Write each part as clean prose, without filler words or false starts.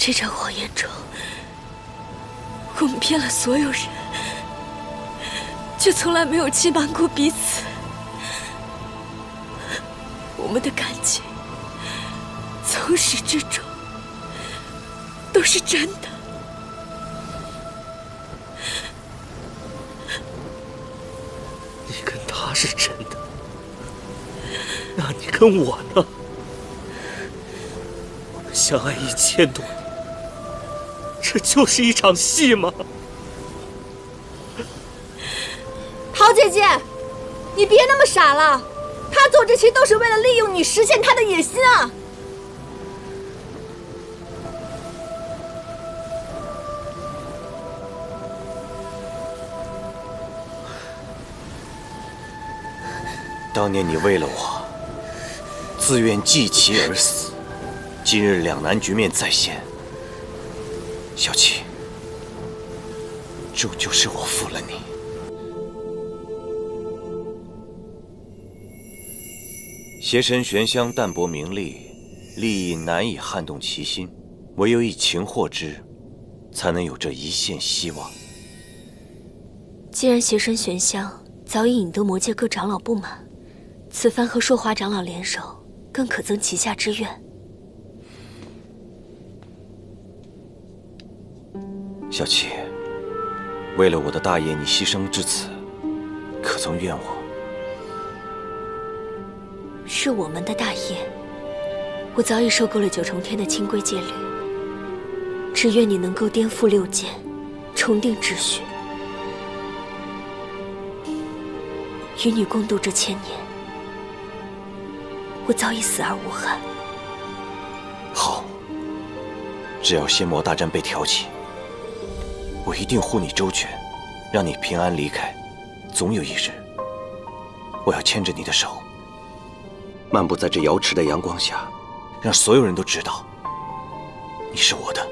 这场谎言中，我们骗了所有人，却从来没有欺瞒过彼此。我们的感情从始至终都是真的。你跟他是真的，那你跟我呢？我们相爱1000多年，这就是一场戏吗？陶姐姐，你别那么傻了，他做这些都是为了利用你实现他的野心啊！当年你为了我，自愿继旗而死，今日两难局面再现，小七，终究是我负了你。邪神玄香淡泊名利，利益难以撼动其心，唯有以情获之，才能有这一线希望。既然邪神玄香早已引得魔界各长老不满，此番和朔华长老联手，更可增其下之愿。小七，为了我的大业，你牺牲至此，可曾怨我？是我们的大业，我早已受够了9重天的清规戒律，只愿你能够颠覆6界，重定秩序，与你共度这1000年，我早已死而无憾。好，只要仙魔大战被挑起，我一定护你周全，让你平安离开。总有一日，我要牵着你的手，漫步在这瑶池的阳光下，让所有人都知道，你是我的。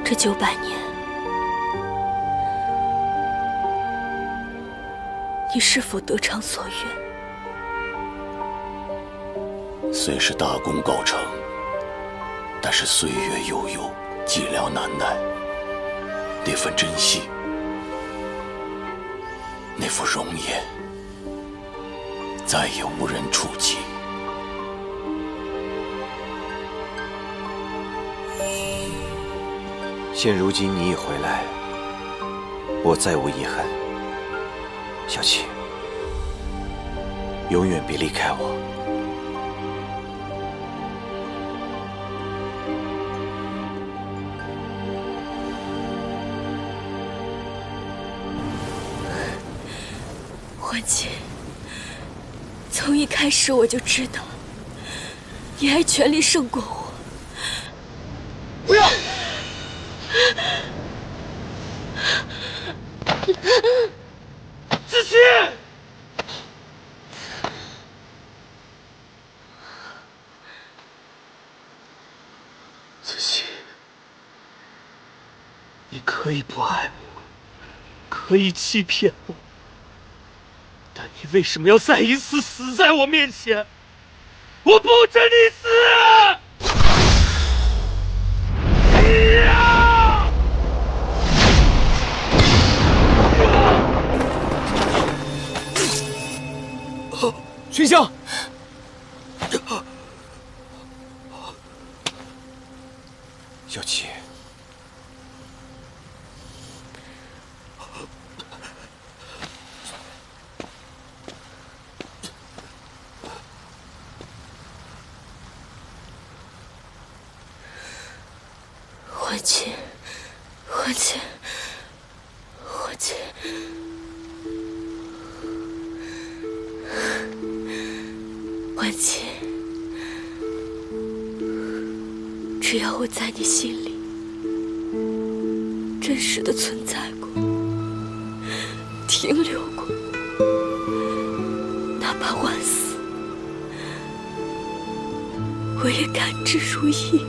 这900年，你是否得偿所愿？虽是大功告成，但是岁月悠悠，寂寥难耐。那份珍惜，那副容颜，再也无人触及。现如今你已回来，我再无遗憾。小七，永远别离开我。欢姐，从一开始我就知道，你爱权力胜过我。不要！子期，子期，你可以不爱我，可以欺骗我，但你为什么要再一次死在我面前？我不准你死！玄香，小七，欢亲，欢亲，欢亲，欢亲。只要我在你心里真实的存在过，停留过，哪怕万死，我也甘之如饴。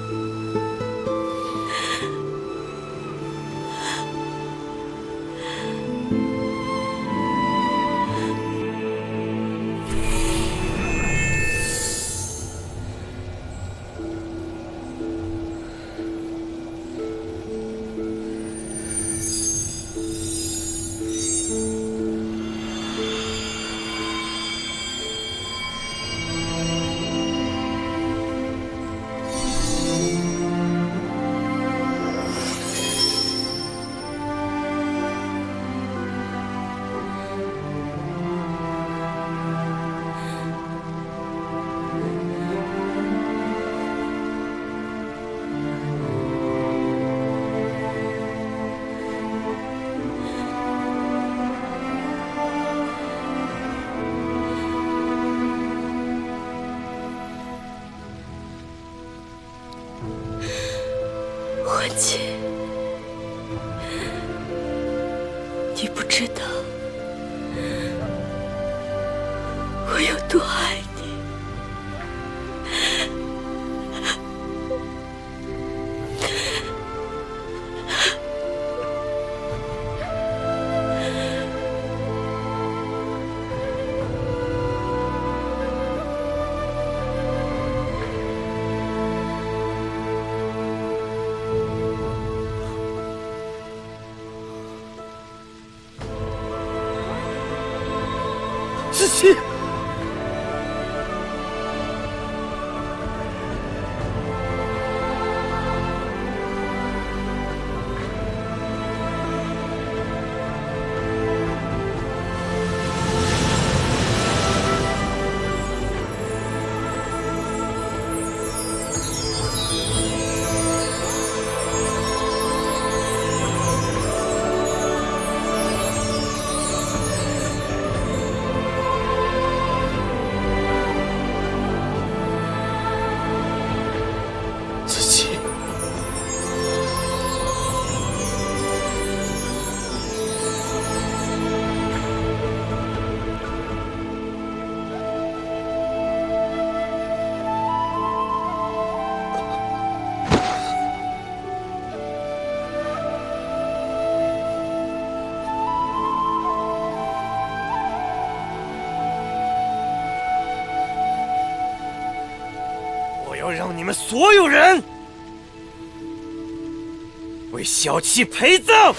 欢亲，你不知道我有多爱你。子期，我要让你们所有人为小七陪葬！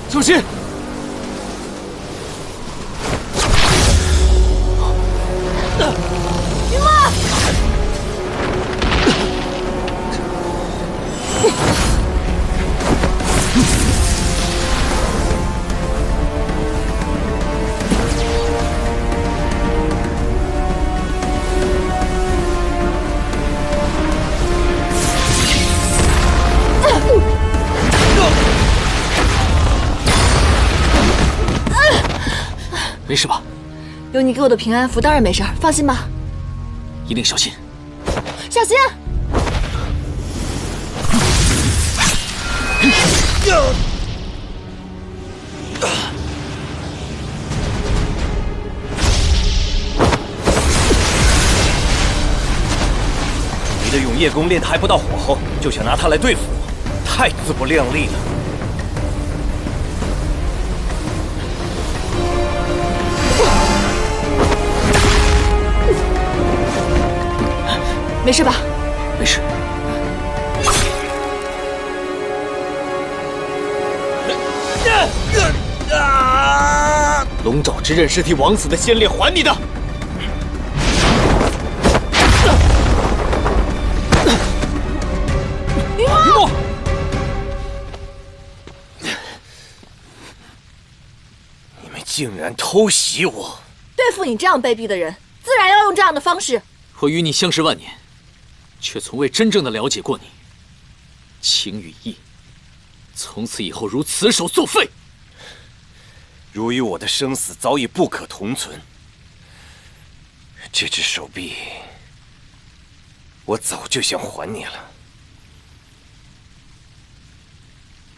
小心！云墨，没事吧？有你给我的平安符，当然没事，放心吧。一定小心。小心！你的永夜功练得还不到火候，就想拿它来对付我，太自不量力了。没事吧？没事。龙爪之刃是替枉死的先烈还你的。云墨，你们竟然偷袭我！对付你这样卑鄙的人，自然要用这样的方式。我与你相识万年，却从未真正的了解过你。情与义，从此以后如此手作废。如与我的生死早已不可同存，这只手臂，我早就想还你了。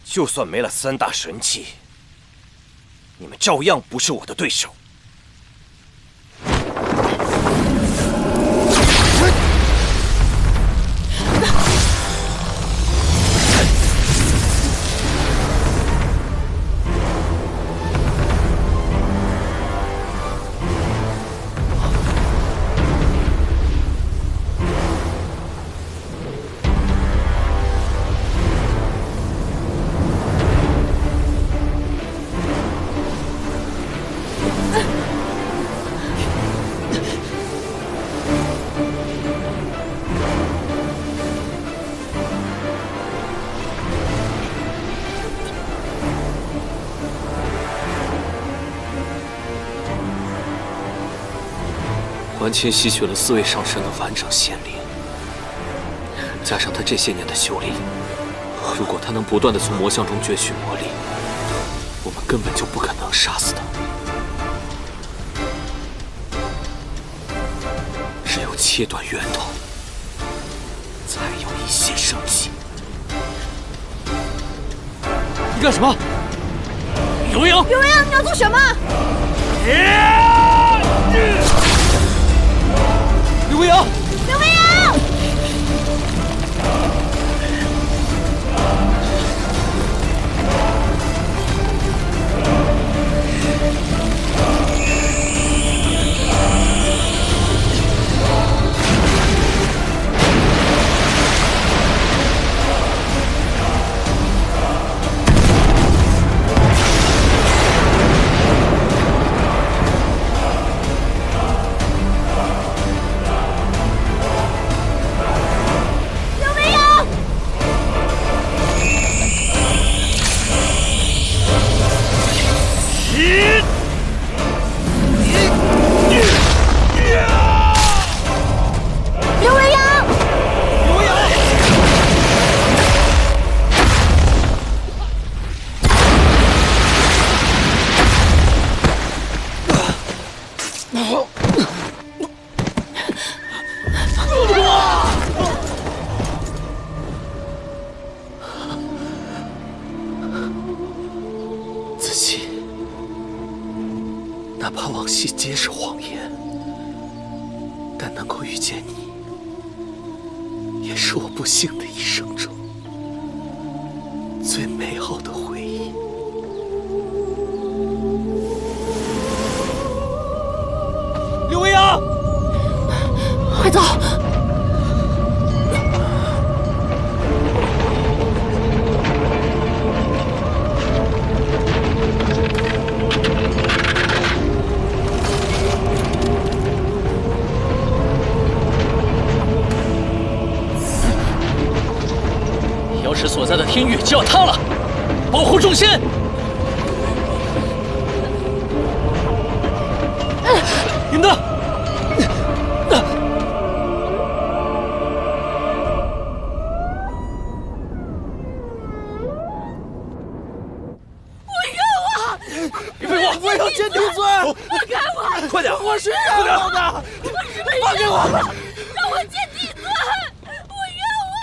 就算没了3大神器，你们照样不是我的对手。桓清吸取了4位上神的完整仙力，加上他这些年的修炼，如果他能不断的从魔像中攫取魔力，我们根本就不可能杀死他。只有切断源头，才有一线生机。你干什么？刘英，刘英，你要做什么？刘英，刘英！子期，哪怕往昔皆是谎言，但能够遇见你，也是我不幸的一生中最美好的回忆。刘未央，快走！妖石所在的天域就要塌了，保护众仙！你们的。你废话！我要见帝尊！放开我！快点！我是不了的！放开我！让我见帝尊！不要啊！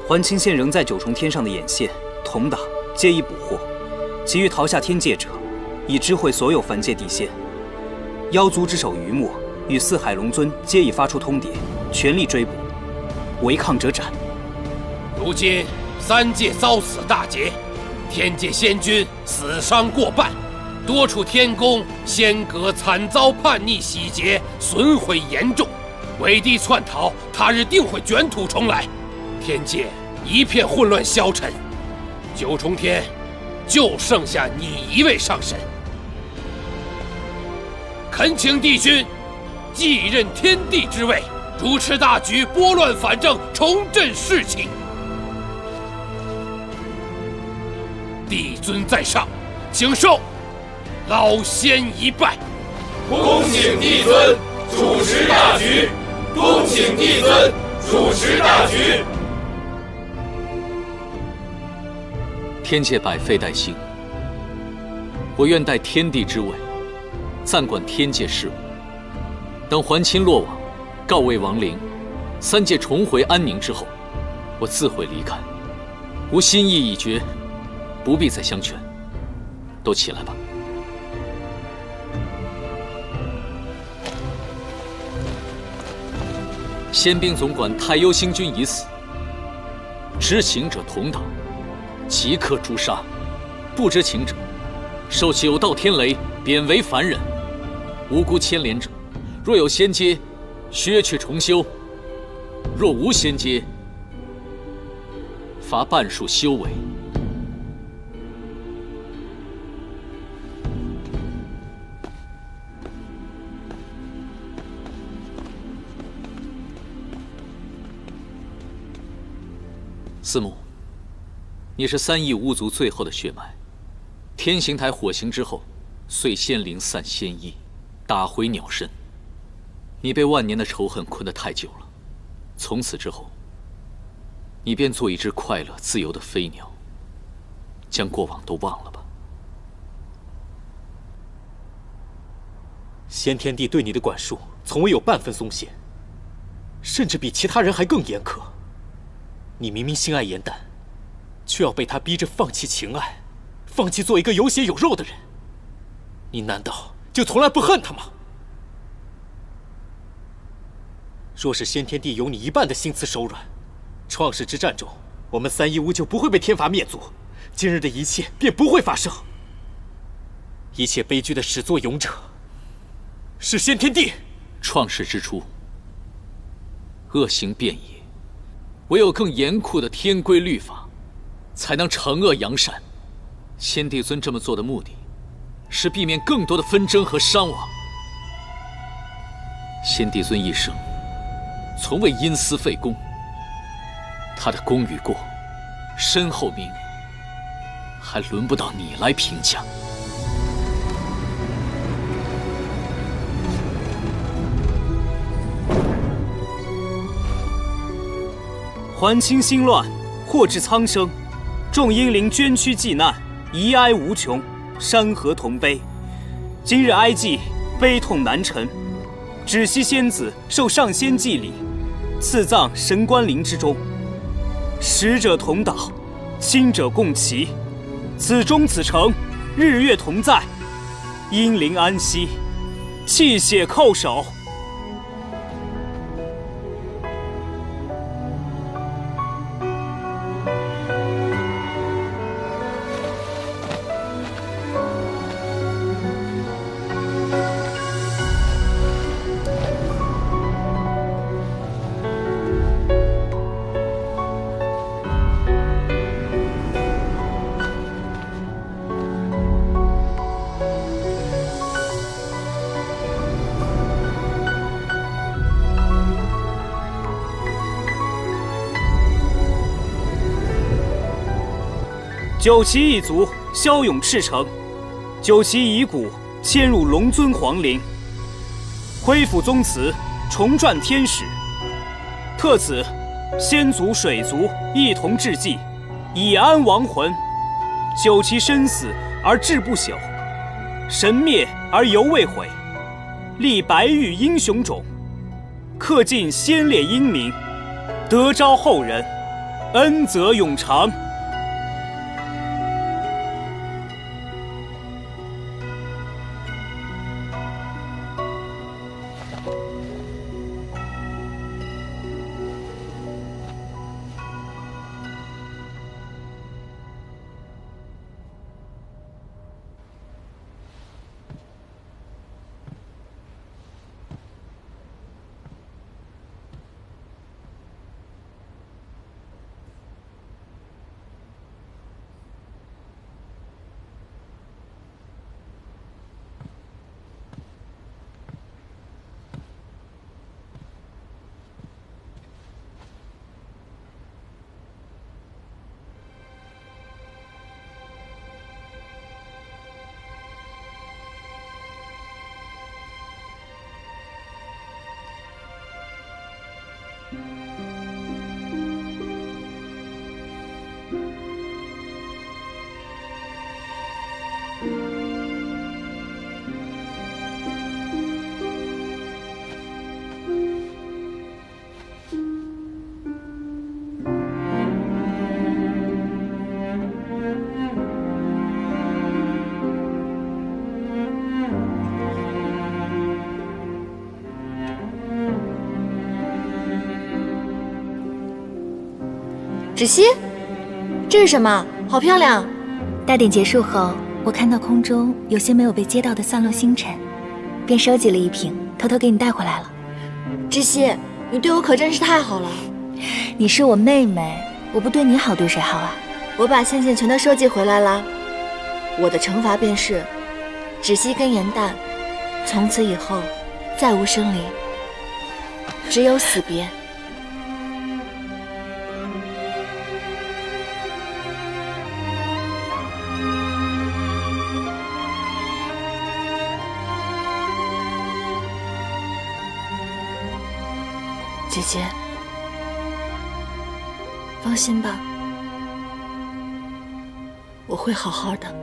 桓清县仍在9重天上的眼线，同打皆已捕获，其余逃下天界者，已知会所有凡界地仙。妖族之首于墨与四海龙尊皆已发出通牒，全力追捕，违抗者斩。如今三界遭此大劫，天界仙君死伤过半，多处天宫仙阁惨遭叛逆洗劫，损毁严重。伪帝窜逃，他日定会卷土重来，天界一片混乱消沉。九重天就剩下你一位上神，恳请帝君继任天帝之位，主持大局，拨乱反正，重振士气。帝尊在上，请受老仙一拜。恭请帝尊主持大局，恭请帝尊主持大局。天界百废待兴，我愿代天帝之位，暂管天界事务。等还清落网，告慰亡灵，三界重回安宁之后，我自会离开。吾心意已决，不必再相劝。都起来吧。仙兵总管太幽星君已死，知情者同党，即刻诛杀；不知情者，受9道天雷，贬为凡人。无辜牵连者，若有仙阶，削去重修；若无仙阶，罚半数修为。司母，你是3亿巫族最后的血脉。天行台火刑之后，碎仙灵，散仙意，打回鸟身。你被万年的仇恨困得太久了，从此之后，你便做一只快乐自由的飞鸟，将过往都忘了吧。先天帝对你的管束从未有半分松懈，甚至比其他人还更严苛。你明明心爱颜淡，却要被他逼着放弃情爱，放弃做一个有血有肉的人。你难道就从来不恨他吗？若是先天帝有你一半的心慈手软，创世之战中，我们3亿巫就不会被天罚灭族，今日的一切便不会发生。一切悲剧的始作俑者是先天帝。创世之初，恶行遍野，唯有更严酷的天规律法，才能惩恶扬善。先帝尊这么做的目的，是避免更多的纷争和伤亡。先帝尊一生从未因私废公，他的功与过，身后名，还轮不到你来评价。还清心乱，祸至苍生，众英灵捐躯济难，遗哀无穷，山河同悲。今日哀祭，悲痛难陈。只惜仙子受上仙祭礼，赐葬神官陵之中。死者同岛，亲者共齐。此中此城，日月同在，英灵安息，泣血叩首。九旗一族骁勇赤诚，九旗遗骨迁入龙尊皇陵，恢复宗祠，重撰天史。特此，仙族水族一同致祭，以安亡魂。九旗生死而志不朽，神灭而犹未毁。立白玉英雄冢，刻尽先烈英名，德昭后人，恩泽永长。芷溪，这是什么？好漂亮！大典结束后，我看到空中有些没有被接到的散落星辰，便收集了一瓶，偷偷给你带回来了。芷溪，你对我可真是太好了。你是我妹妹，我不对你好，对谁好啊？我把线线全都收集回来了。我的惩罚便是，芷溪跟严旦，从此以后再无生离，只有死别。姐姐，放心吧，我会好好的。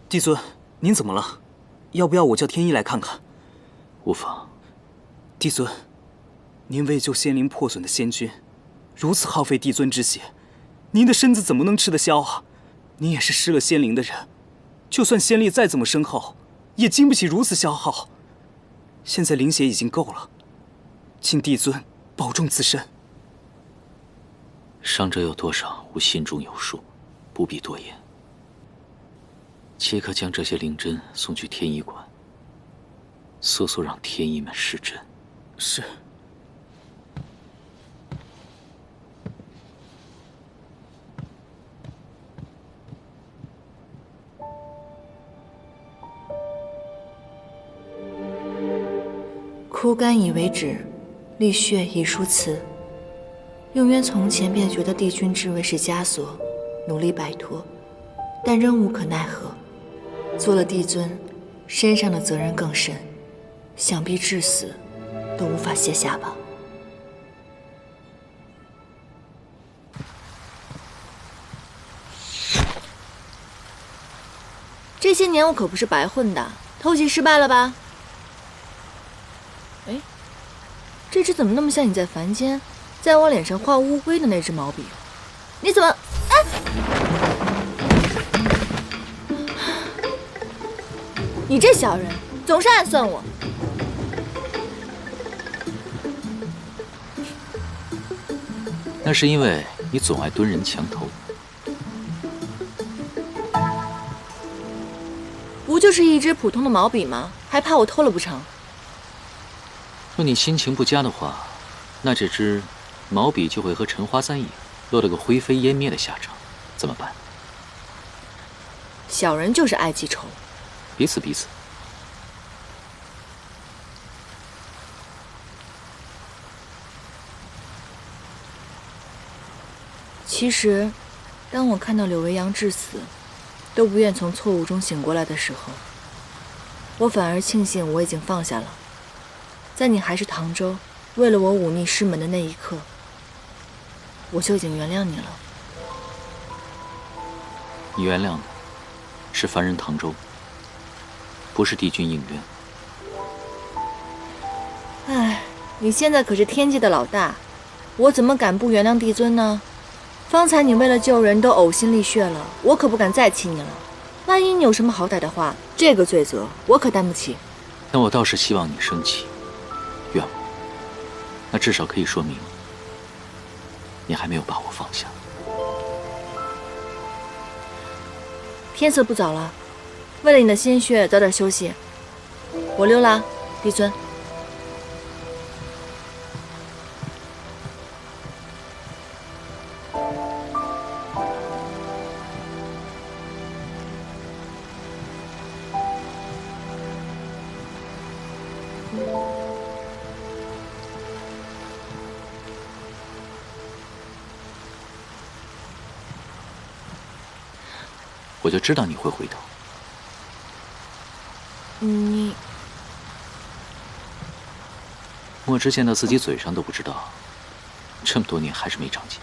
帝尊，您怎么了？要不要我叫天一来看看？无妨。帝尊，您为救仙灵破损的仙君，如此耗费帝尊之血，您的身子怎么能吃得消啊？您也是失了仙灵的人，就算仙力再怎么深厚，也经不起如此消耗。现在灵血已经够了，请帝尊保重自身。伤者有多少，吾心中有数，不必多言。切可将这些灵针送去天医馆，速速让天医们施针。是。枯干以为止，沥血以疏辞。用渊从前便觉得帝君之位是枷锁，努力摆脱，但仍无可奈何。做了帝尊，身上的责任更甚，想必至死都无法卸下吧。这些年我可不是白混的，偷袭失败了吧？哎，这只怎么那么像你在凡间在我脸上画乌龟的那只毛笔？你怎么……哎！你这小人总是暗算我。那是因为你总爱蹲人墙头。不就是一支普通的毛笔吗？还怕我偷了不成？若你心情不佳的话，那这支毛笔就会和陈花簪一样，落得个灰飞烟灭的下场，怎么办？小人就是爱记仇。彼此彼此。其实，当我看到柳维阳至死都不愿从错误中醒过来的时候，我反而庆幸我已经放下了。在你还是唐州，为了我忤逆师门的那一刻，我就已经原谅你了。你原谅的是凡人唐州，不是帝君应渊。唉，你现在可是天界的老大，我怎么敢不原谅帝尊呢？方才你为了救人都呕心沥血了，我可不敢再气你了。万一你有什么好歹的话，这个罪责我可担不起。那我倒是希望你生气，怨我，那至少可以说明你还没有把我放下。天色不早了，为了你的心血，早点休息。我溜了，帝尊。我就知道你会回头。你墨汁见到自己嘴上都不知道，这么多年还是没长进。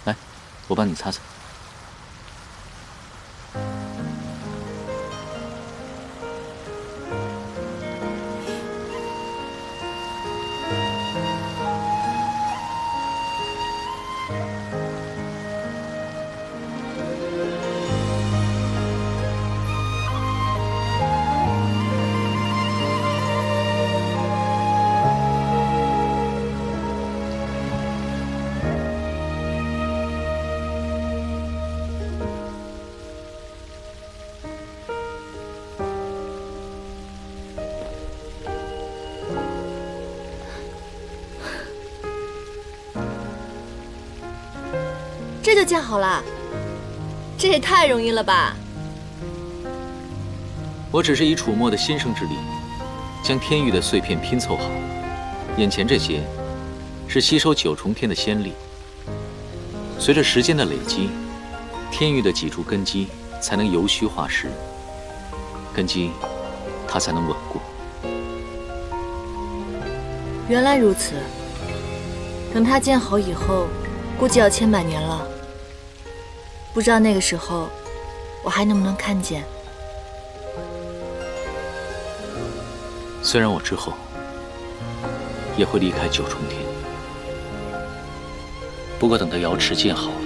来，我帮你擦擦。这就建好了，这也太容易了吧！我只是以楚墨的心生之力，将天域的碎片拼凑好。眼前这些，是吸收九重天的仙力。随着时间的累积，天域的几处根基才能由虚化实，根基它才能稳固。原来如此，等它建好以后，估计要千百年了。不知道那个时候，我还能不能看见？虽然我之后也会离开九重天，不过等到瑶池建好了，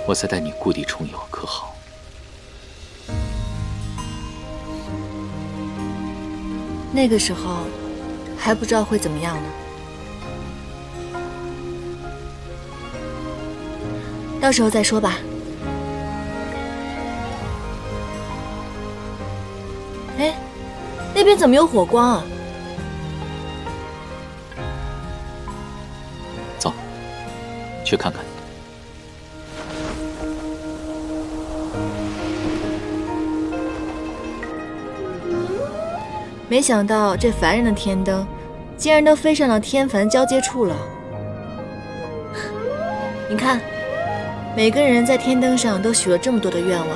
我再带你故地重游，可好？那个时候还不知道会怎么样呢。到时候再说吧。哎，那边怎么有火光啊？走，去看看。没想到这凡人的天灯，竟然都飞上了天凡交接处了。你看。每个人在天灯上都许了这么多的愿望，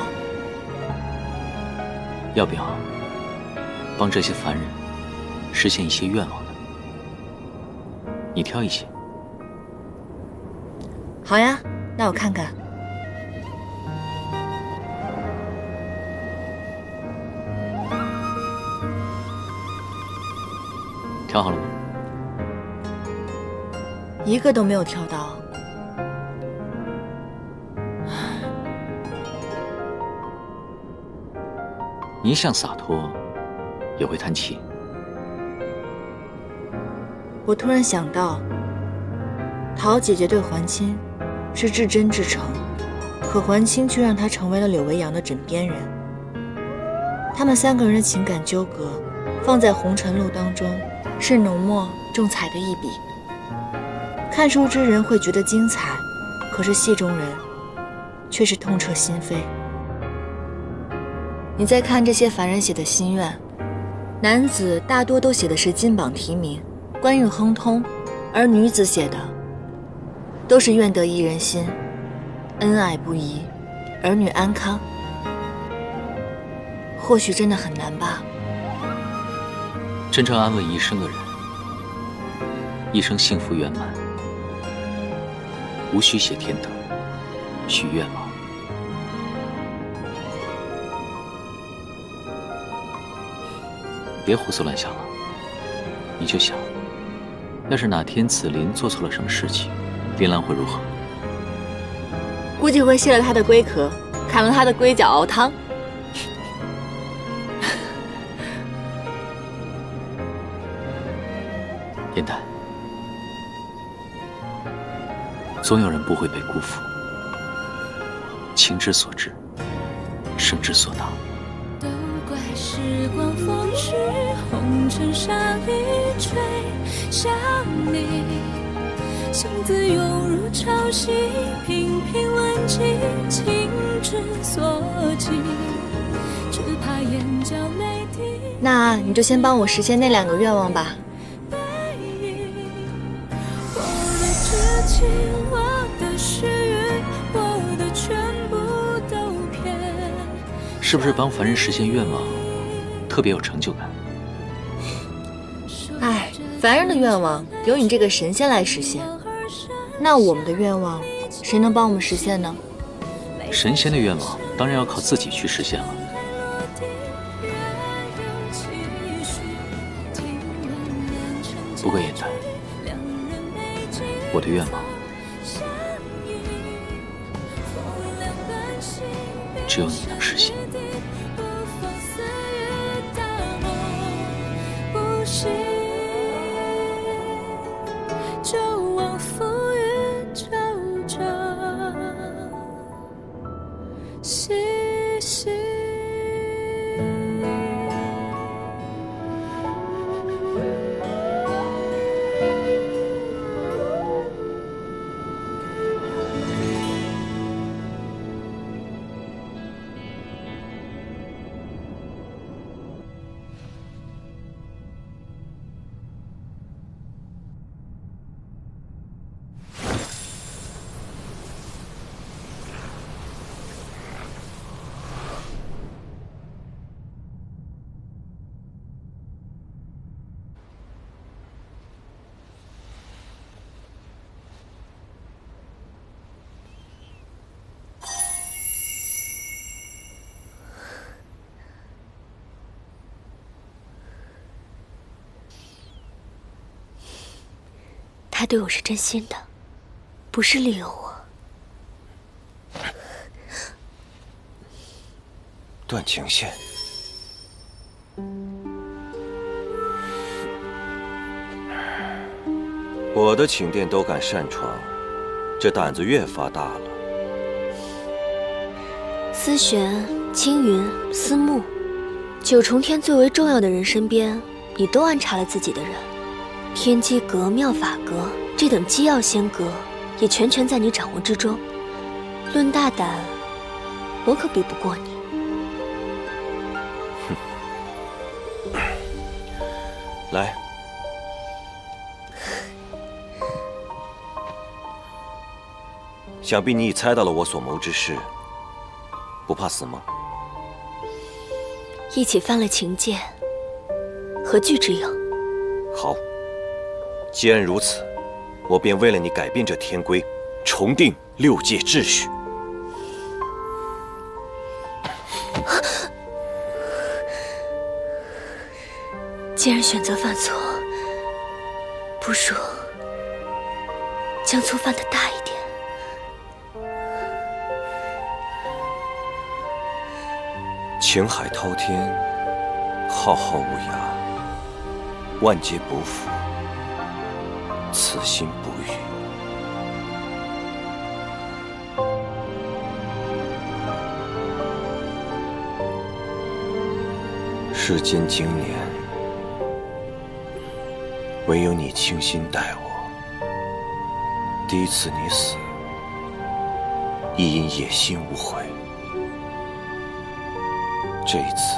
要不要帮这些凡人实现一些愿望呢？你挑一些。好呀，那我看看。挑好了吗？一个都没有挑到。你一向洒脱，也会叹气。我突然想到，陶姐姐对桓清是至真至诚，可桓清却让她成为了柳维阳的枕边人。他们三个人的情感纠葛，放在红尘路当中，是浓墨重彩的一笔。看书之人会觉得精彩，可是戏中人却是痛彻心扉。你再看这些凡人写的心愿，男子大多都写的是金榜题名、官运亨通，而女子写的都是愿得一人心、恩爱不移、儿女安康。或许真的很难吧。真正安慰一生的人，一生幸福圆满，无需写天灯、许愿望。别胡思乱想了。你就想，要是哪天紫菱做错了什么事情，林兰会如何？估计会卸了他的龟壳，砍了他的龟脚熬汤。燕丹，总有人不会被辜负。情之所至，生之所当。都怪时光风逝，红尘沙一吹向你，心字涌入潮汐，频频问起，情之所寄，只怕眼角泪滴。那你就先帮我实现那2个愿望吧。我的痴情，我的誓语，我的全部都骗。是不是帮凡人实现愿望特别有成就感？哎，凡人的愿望由你这个神仙来实现，那我们的愿望谁能帮我们实现呢？神仙的愿望当然要靠自己去实现了。不过燕丹，我的愿望只有你能实现。就往复于周折，细细。他对我是真心的，不是利用我。断情线，我的寝殿都敢擅闯，这胆子越发大了。思璇、青云、思慕，9重天最为重要的人身边，你都安插了自己的人。天机阁、妙法阁这等机要仙阁，也全权在你掌握之中。论大胆，我可比不过你。来，想必你已猜到了我所谋之事，不怕死吗？一起犯了情戒，何惧之有？好，既然如此，我便为了你改变这天规，重定6界秩序。既然选择犯错，不如将错犯得大一点。情海滔天，浩浩无涯，万劫不复，此心不渝。世间经年，唯有你倾心待我。第一次你死，亦因野心无悔。这一次，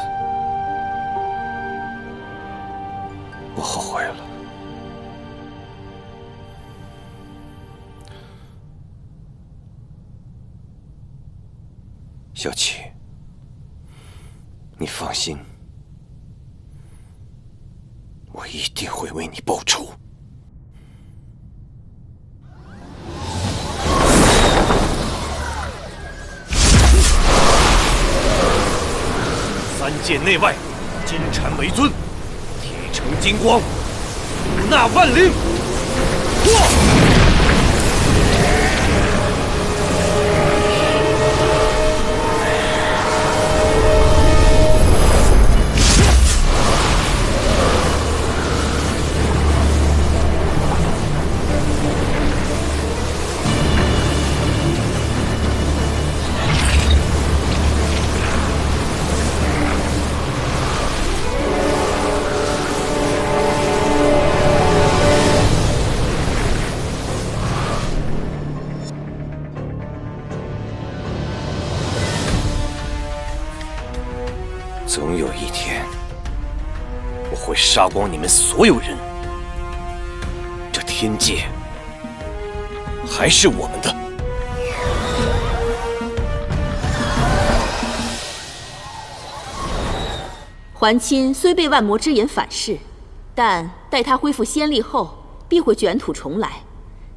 我后悔了。小七，你放心，我一定会为你报仇。3界内外，金蝉为尊，铁成金光，五纳万灵，总有一天，我会杀光你们所有人。这天界还是我们的。桓钦虽被万魔之眼反噬，但待他恢复仙力后，必会卷土重来。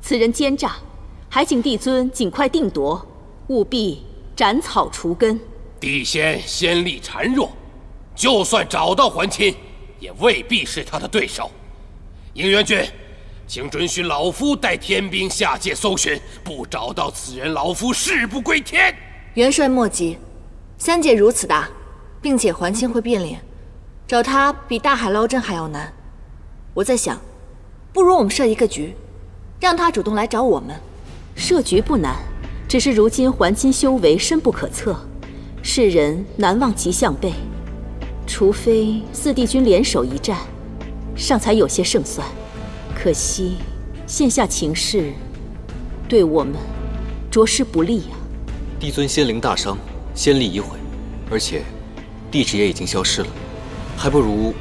此人奸诈，还请帝尊尽快定夺，务必斩草除根。帝仙仙力孱弱，就算找到桓钦，也未必是他的对手。应元君，请准许老夫带天兵下界搜寻，不找到此人，老夫誓不归天。元帅莫急，三界如此大，并且桓钦会变脸，找他比大海捞针还要难。我在想，不如我们设一个局，让他主动来找我们。设局不难，只是如今桓钦修为深不可测，世人难望其项背。除非四帝君联手一战，尚才有些胜算。可惜现下情势对我们着实不利啊。帝尊仙灵大伤，仙力已毁，而且地质也已经消失了，还不如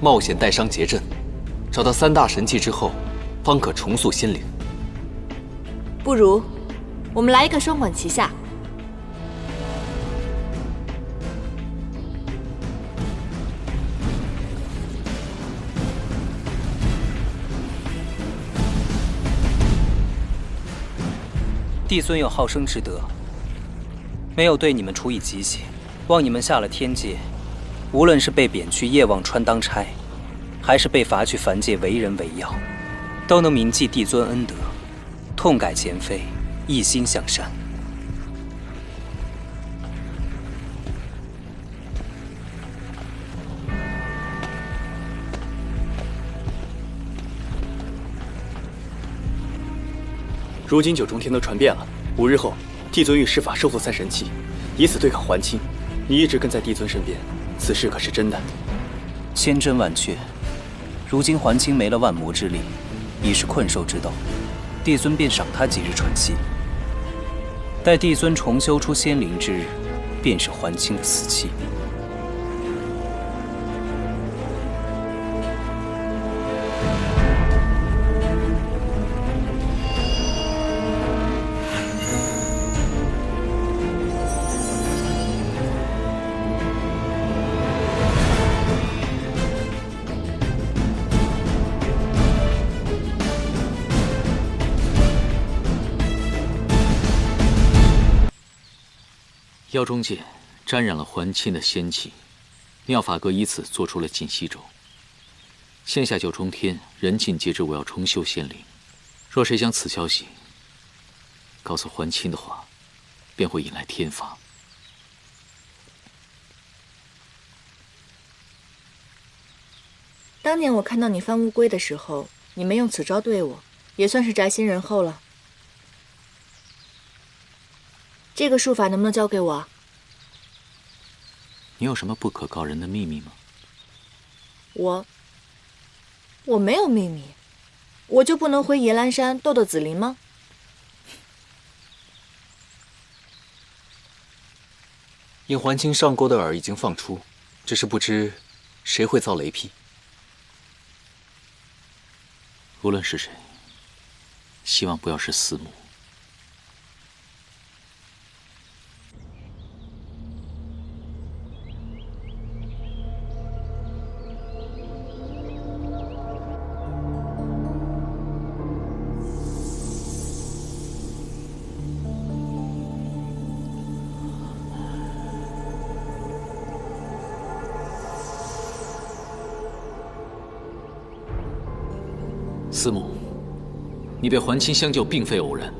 冒险带伤结阵，找到三大神器之后，方可重塑仙灵。不如我们来一个双管齐下。帝尊有好生之德，没有对你们处以极刑，望你们下了天界，无论是被贬去夜望川当差，还是被罚去凡界为人为妖，都能铭记帝尊恩德，痛改前非，一心向善。如今九重天都传遍了，5日后，帝尊欲施法收复三神器，以此对抗桓钦。你一直跟在帝尊身边，此事可是真的？千真万确。如今桓钦没了万魔之力，已是困兽之斗，帝尊便赏他几日喘息。待帝尊重修出仙灵之日，便是桓钦的死期。妖中剑沾染了桓钦的仙气，妙法阁以此做出了禁息咒。现下九重天人尽皆知我要重修仙灵，若谁将此消息告诉桓钦的话，便会引来天罚。当年我看到你翻乌龟的时候，你没用此招对我，也算是宅心仁厚了。这个术法能不能交给我啊？你有什么不可告人的秘密吗？我没有秘密，我就不能回野兰山斗斗紫菱吗？因桓钦上钩的饵已经放出，只是不知谁会遭雷劈。无论是谁，希望不要是司母。司母，你被桓清相救并非偶然。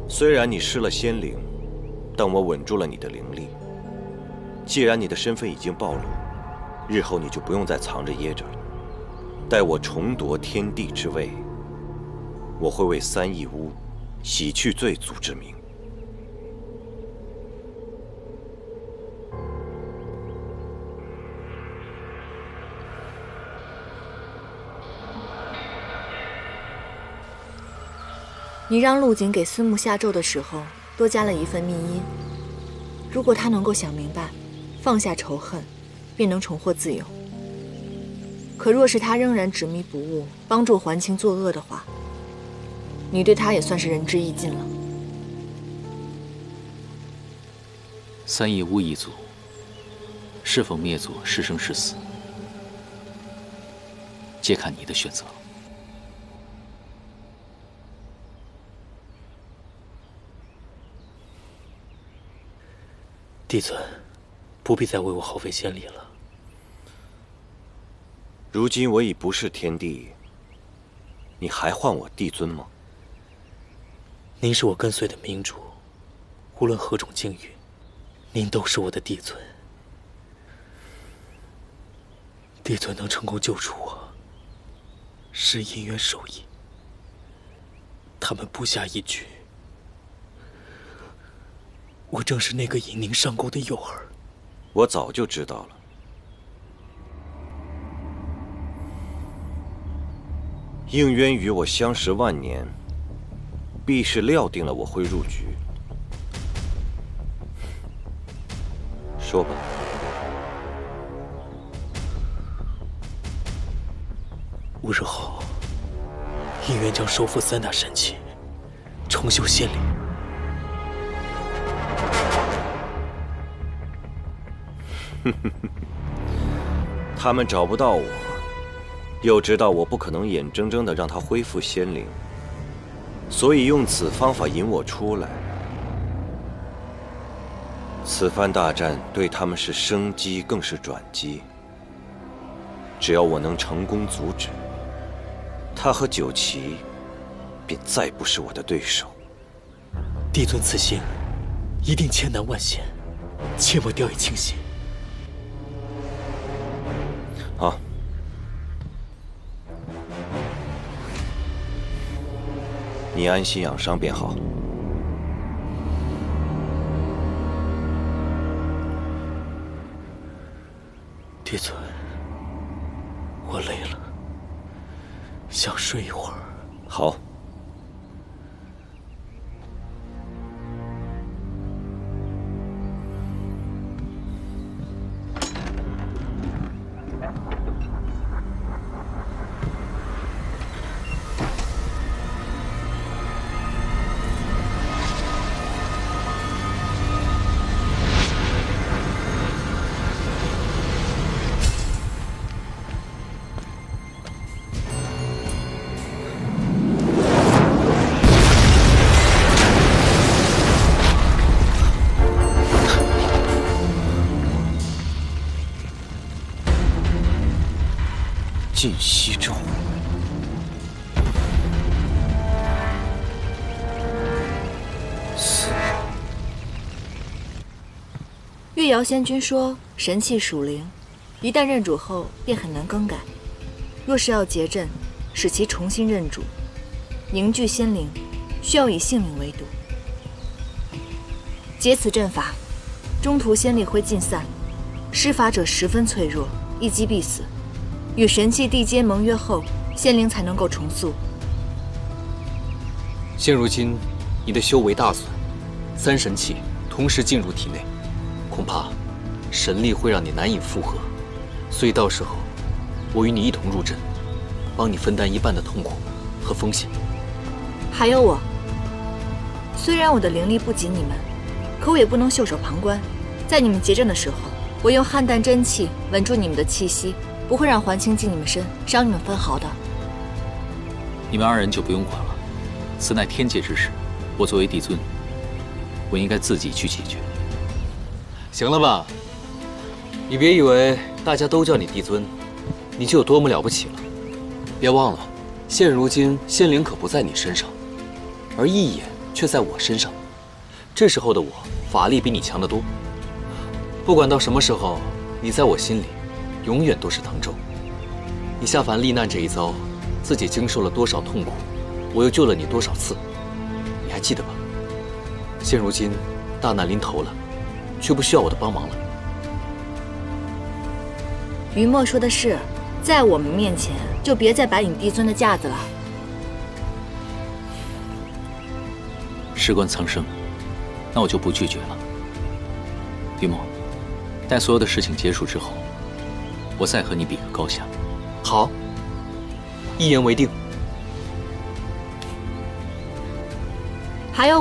虽然你失了仙灵，但我稳住了你的灵力。既然你的身份已经暴露，日后你就不用再藏着掖着了。待我重夺天地之位，我会为三义屋洗去罪祖之名。你让陆景给司慕下咒的时候，多加了一份密音。如果他能够想明白，放下仇恨，便能重获自由。可若是他仍然执迷不悟，帮助桓清作恶的话，你对他也算是仁至义尽了。三义屋一族是否灭族，是生是死，皆看你的选择。帝尊，不必再为我耗费仙力了。如今我已不是天帝，你还唤我帝尊吗？您是我跟随的明主，无论何种境遇，您都是我的帝尊。帝尊能成功救出我，是姻缘授意。他们布下一局，我正是那个引您上钩的诱饵。我早就知道了。应渊与我相识万年，必是料定了我会入局。说吧。5日后，应渊将收复3大神器，重修仙灵。他们找不到我，又知道我不可能眼睁睁地让他恢复仙灵，所以用此方法引我出来。此番大战对他们是生机，更是转机。只要我能成功阻止，他和九岐便再不是我的对手。帝尊此行一定千难万险，切莫掉以轻心。好，你安心养伤便好。帝尊，我累了，想睡一会儿。好。尽息咒。月瑶仙君说，神器属灵，一旦认主后便很难更改。若是要结阵，使其重新认主，凝聚仙灵，需要以性命为赌。结此阵法，中途仙力会尽散，施法者十分脆弱，一击必死。与神器缔结盟约后，仙灵才能够重塑。现如今，你的修为大损，3神器同时进入体内，恐怕神力会让你难以负荷。所以到时候，我与你一同入阵，帮你分担一半的痛苦和风险。还有我，虽然我的灵力不及你们，可我也不能袖手旁观。在你们结阵的时候，我用汉淡真气稳住你们的气息。不会让桓清近你们身，伤你们分毫的。你们2人就不用管了，此乃天界之事，我作为帝尊，我应该自己去解决。行了吧？你别以为大家都叫你帝尊，你就有多么了不起了。别忘了，现如今仙灵可不在你身上，而一眼却在我身上。这时候的我，法力比你强得多。不管到什么时候，你在我心里，永远都是唐周。你下凡历难这一遭，自己经受了多少痛苦，我又救了你多少次，你还记得吧？现如今大难临头了，却不需要我的帮忙了。于墨说的是，在我们面前就别再摆你帝尊的架子了。事关苍生，那我就不拒绝了。于墨，待所有的事情结束之后，我再和你比个高下。好，一言为定。还有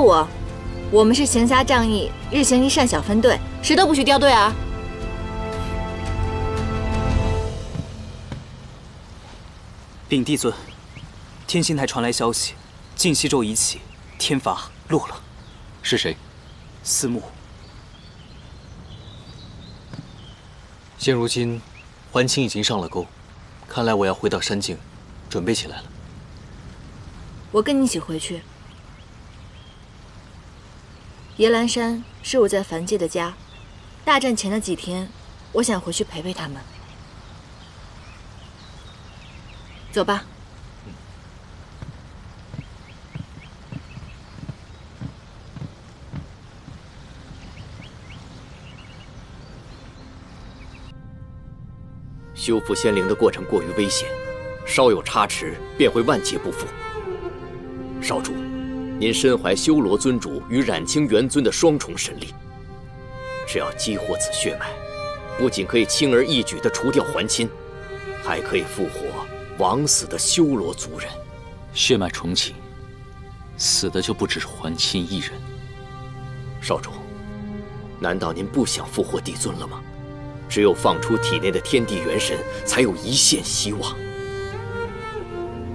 我们是闲暇仗义、日行一善小分队，谁都不许掉队啊！禀帝尊，天心台传来消息，晋西州一起，天罚落了。是谁？司慕。现如今，桓清已经上了钩，看来我要回到山境，准备起来了。我跟你一起回去。野兰山是我在凡界的家，大战前的几天，我想回去陪陪他们。走吧。修复仙灵的过程过于危险，稍有差池便会万劫不复。少主，您身怀修罗尊主与染清元尊的双重神力，只要激活此血脉，不仅可以轻而易举地除掉桓钦，还可以复活枉死的修罗族人。血脉重启，死的就不止桓钦一人。少主，难道您不想复活帝尊了吗？只有放出体内的天地元神，才有一线希望。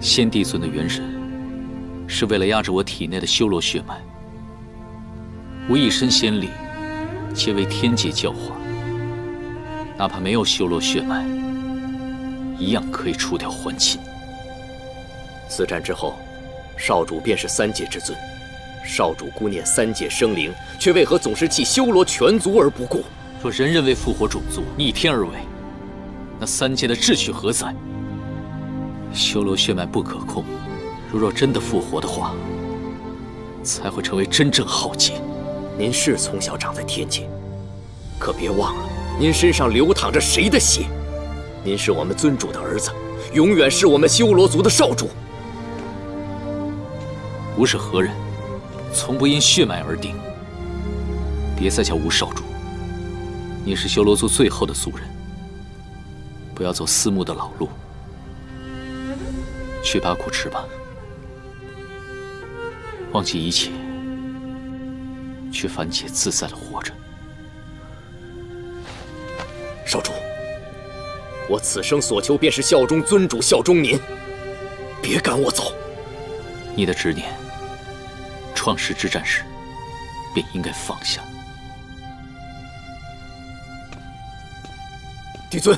先帝尊的元神，是为了压制我体内的修罗血脉。我一身仙力，皆为天界教化，哪怕没有修罗血脉，一样可以除掉桓钦。此战之后，少主便是三界之尊。少主顾念三界生灵，却为何总是弃修罗全族而不顾？若人人为复活种族逆天而为，那三界的秩序何在？修罗血脉不可控，若真的复活的话，才会成为真正浩劫。您是从小长在天界，可别忘了，您身上流淌着谁的血？您是我们尊主的儿子，永远是我们修罗族的少主。吾是何人，从不因血脉而定。别再叫吾少主。你是修罗族最后的族人，不要走司慕的老路，去八苦池吧，忘记一切，去凡界自在的活着。少主，我此生所求便是效忠尊主，效忠您，别赶我走。你的执念，创世之战时便应该放下。帝尊，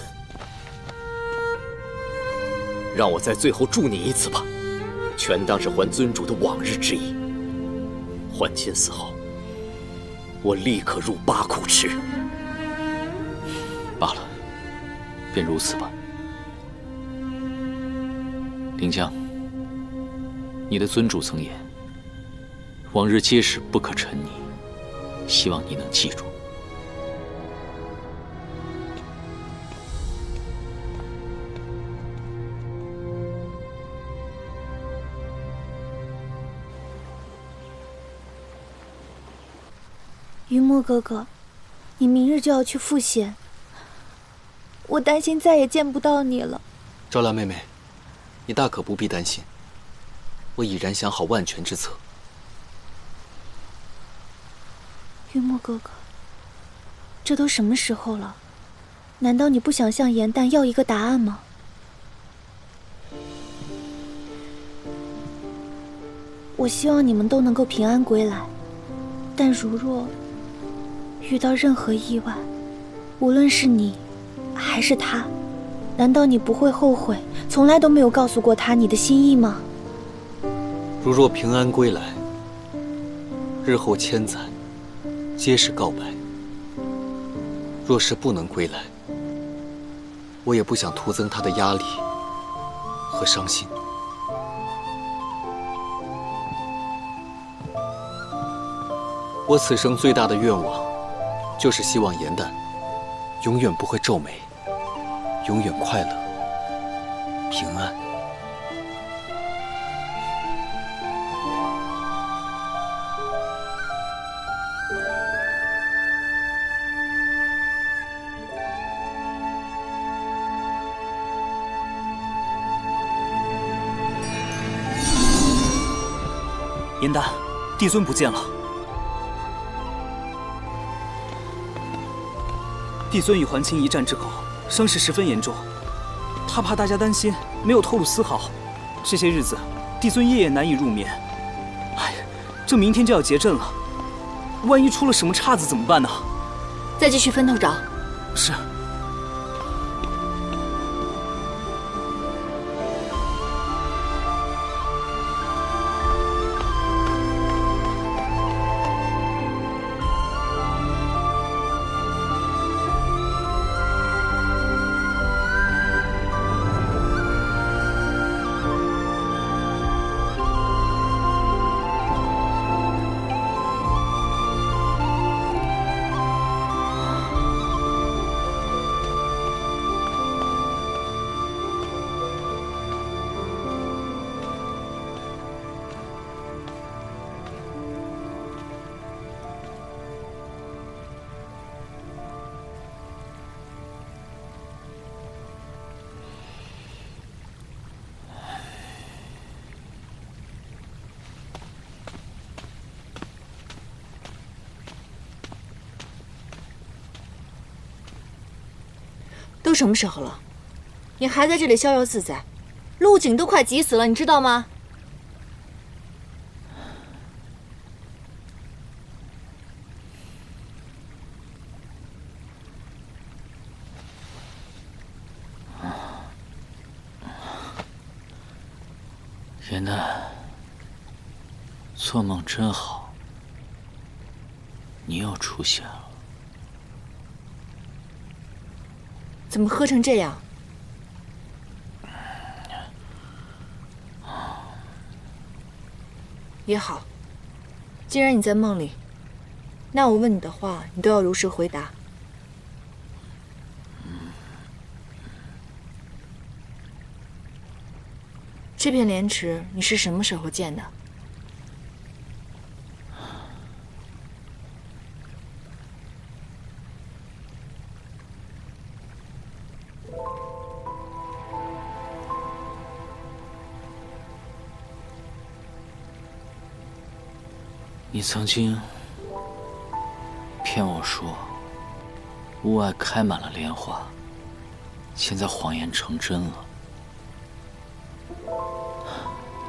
让我在最后祝你一次吧，全当是还尊主的往日之意。桓钦死后，我立刻入八苦池。罢了，便如此吧。临江，你的尊主曾言，往日皆是不可沉溺，希望你能记住。于墨哥哥，你明日就要去赴险，我担心再也见不到你了。赵兰妹妹，你大可不必担心，我已然想好万全之策。于墨哥哥，这都什么时候了？难道你不想向颜淡要一个答案吗？我希望你们都能够平安归来。但如若遇到任何意外，无论是你还是他，难道你不会后悔从来都没有告诉过他你的心意吗？如若平安归来，日后千载皆是告白；若是不能归来，我也不想徒增他的压力和伤心。我此生最大的愿望，就是希望颜淡永远不会皱眉，永远快乐、平安。颜淡，帝尊不见了。帝尊与桓清一战之后，伤势十分严重，他怕大家担心，没有透露丝毫。这些日子，帝尊夜夜难以入眠。哎，这明天就要结阵了，万一出了什么岔子怎么办呢？再继续分头找。是。都什么时候了，你还在这里逍遥自在？陆景都快急死了，你知道吗？颜淡，做梦真好，你又出现了。怎么喝成这样？也好，既然你在梦里，那我问你的话，你都要如实回答。这片莲池你是什么时候建的？你曾经骗我说屋外开满了莲花，现在谎言成真了，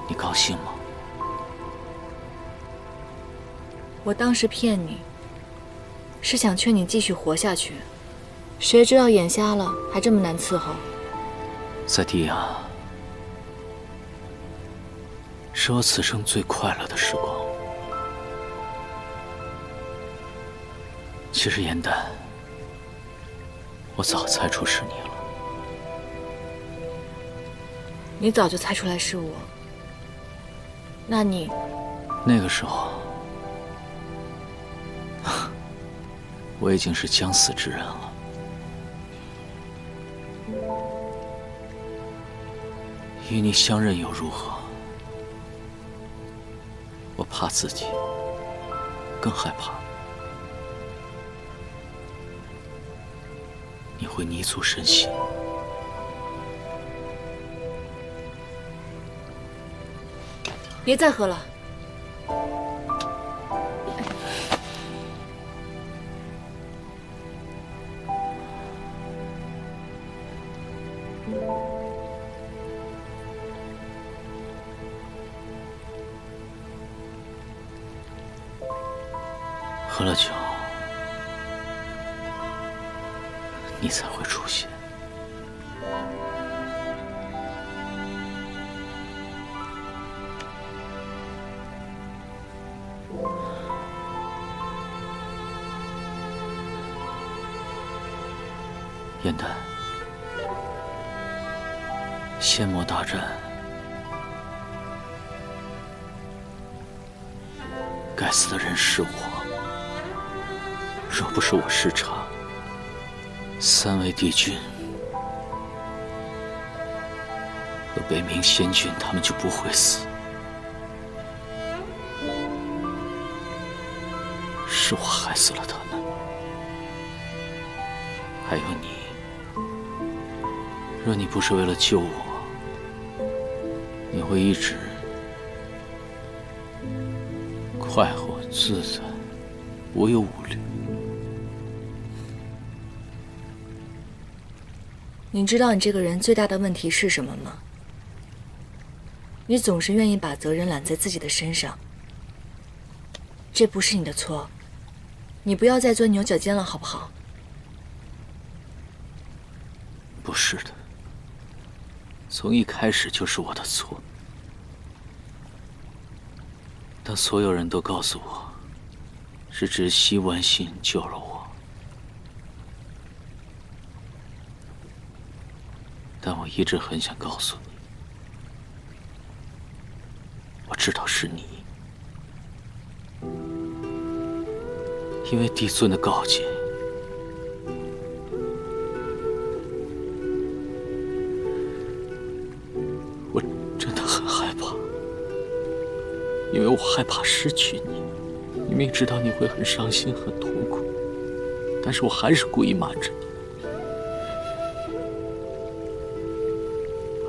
你高兴吗？我当时骗你，是想劝你继续活下去，谁知道眼瞎了还这么难伺候。在地啊，是我此生最快乐的时光。其实颜淡，我早猜出是你了。你早就猜出来是我，那你……那个时候，我已经是将死之人了。与你相认又如何？我怕自己，更害怕你会泥足深陷。别再喝了。喝了酒，你才会出现。燕丹，仙魔大战，该死的人是我。若不是我失察，3位帝君和北冥仙君他们就不会死。是我害死了他们，还有你。若你不是为了救我，你会一直快活自在，无忧无虑。你知道你这个人最大的问题是什么吗？你总是愿意把责任揽在自己的身上。这不是你的错，你不要再钻牛角尖了，好不好？不是的，从一开始就是我的错。当所有人都告诉我，是直西万幸救了我，但我一直很想告诉你，我知道是你，因为帝尊的告诫，我真的很害怕，因为我害怕失去你。明明知道你会很伤心、很痛苦，但是我还是故意瞒着你。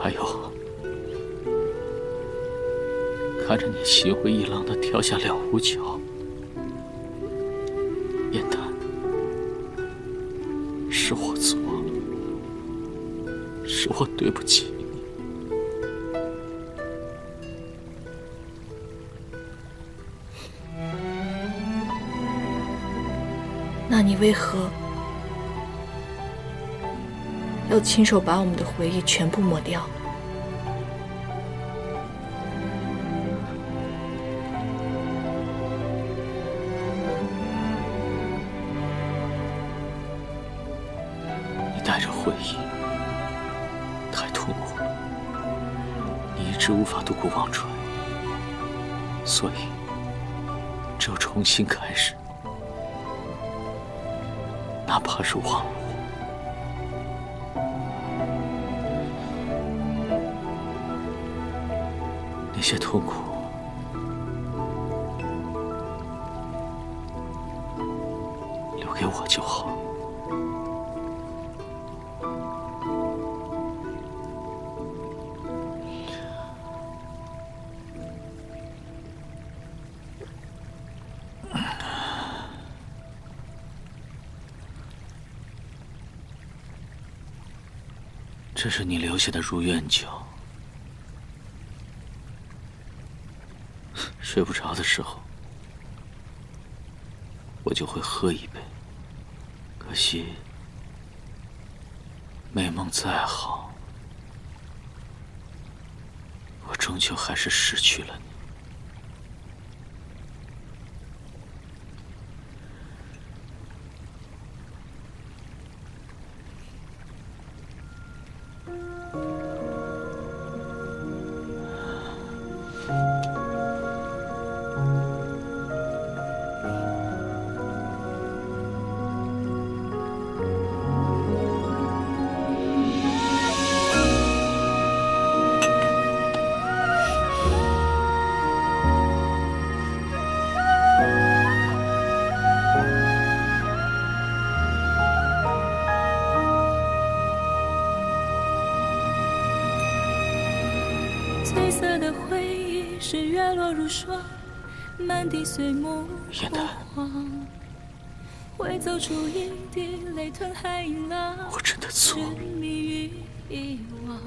还有，看着你心灰意冷地跳下了无桥，燕丹，是我错了，是我对不起你。那你为何要亲手把我们的回忆全部抹掉？你带着回忆，太痛苦了，你一直无法渡过忘川，所以只有重新开始。哪怕是忘了我，那些痛苦，留给我就好。这是你留下的如愿酒，睡不着的时候，我就会喝一杯。可惜，美梦再好，我终究还是失去了你。褪色的回忆是月落如霜，满地碎木枯黄，会走出一滴泪吞海银浪，我真的错了，沉迷于遗忘，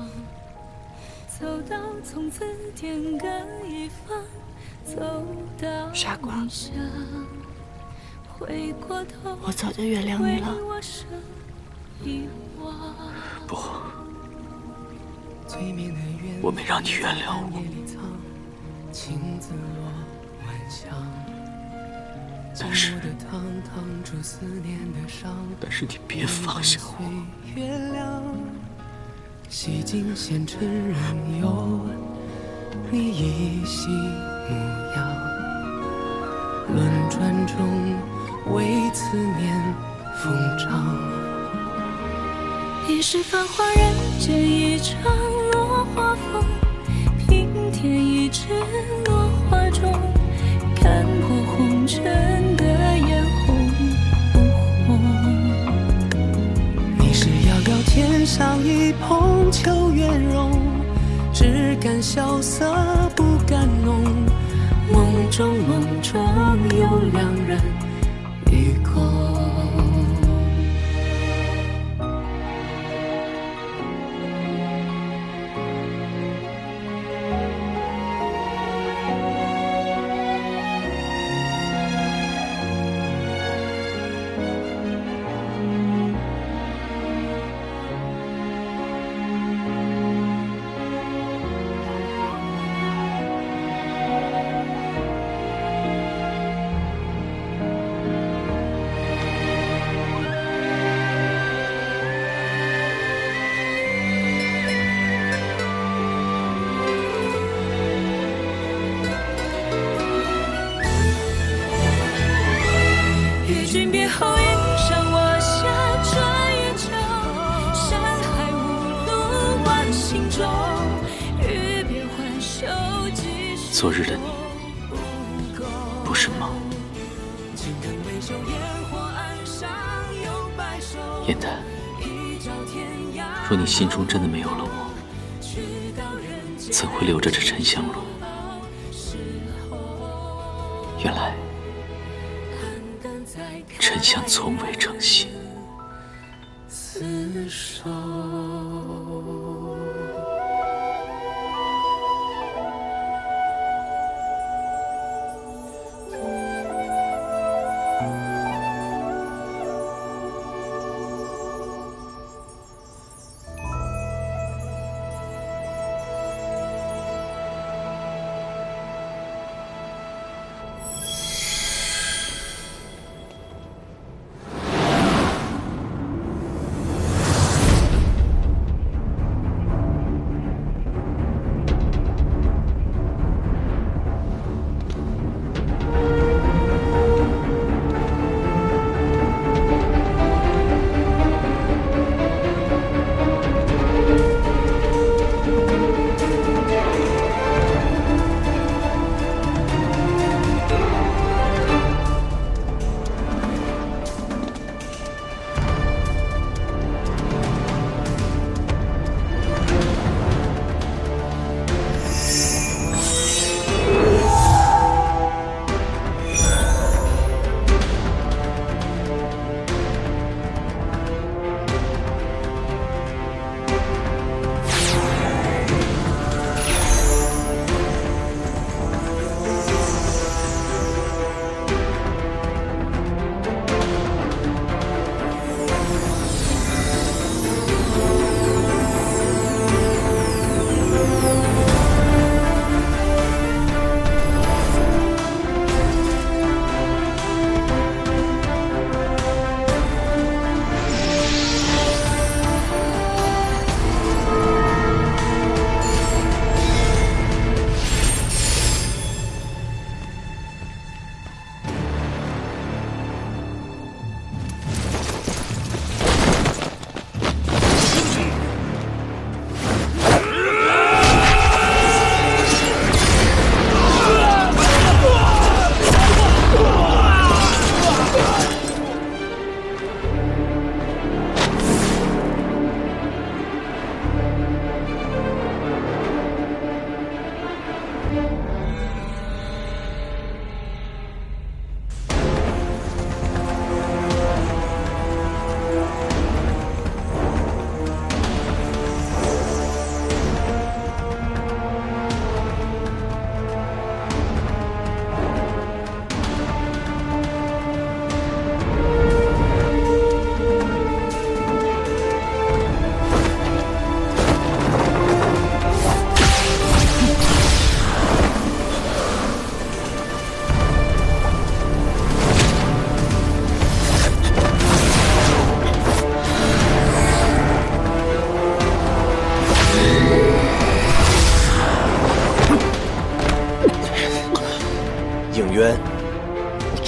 走到从此天各一方，走到傻瓜，我早就原谅你了。不，我没让你原谅我。但是你别放下我。洗尽前尘仍有你依稀模样，轮转中为思念疯长。已是繁华人间一场落花风，平添一纸落花中，看破红尘的眼红不红。你是遥遥天上一捧秋月容，只感萧瑟不敢浓，梦中有两人与共。昨日的你不是梦，燕丹，若你心中真的没有了我，怎会留着这沉香炉？原来沉香从未成心。厮守。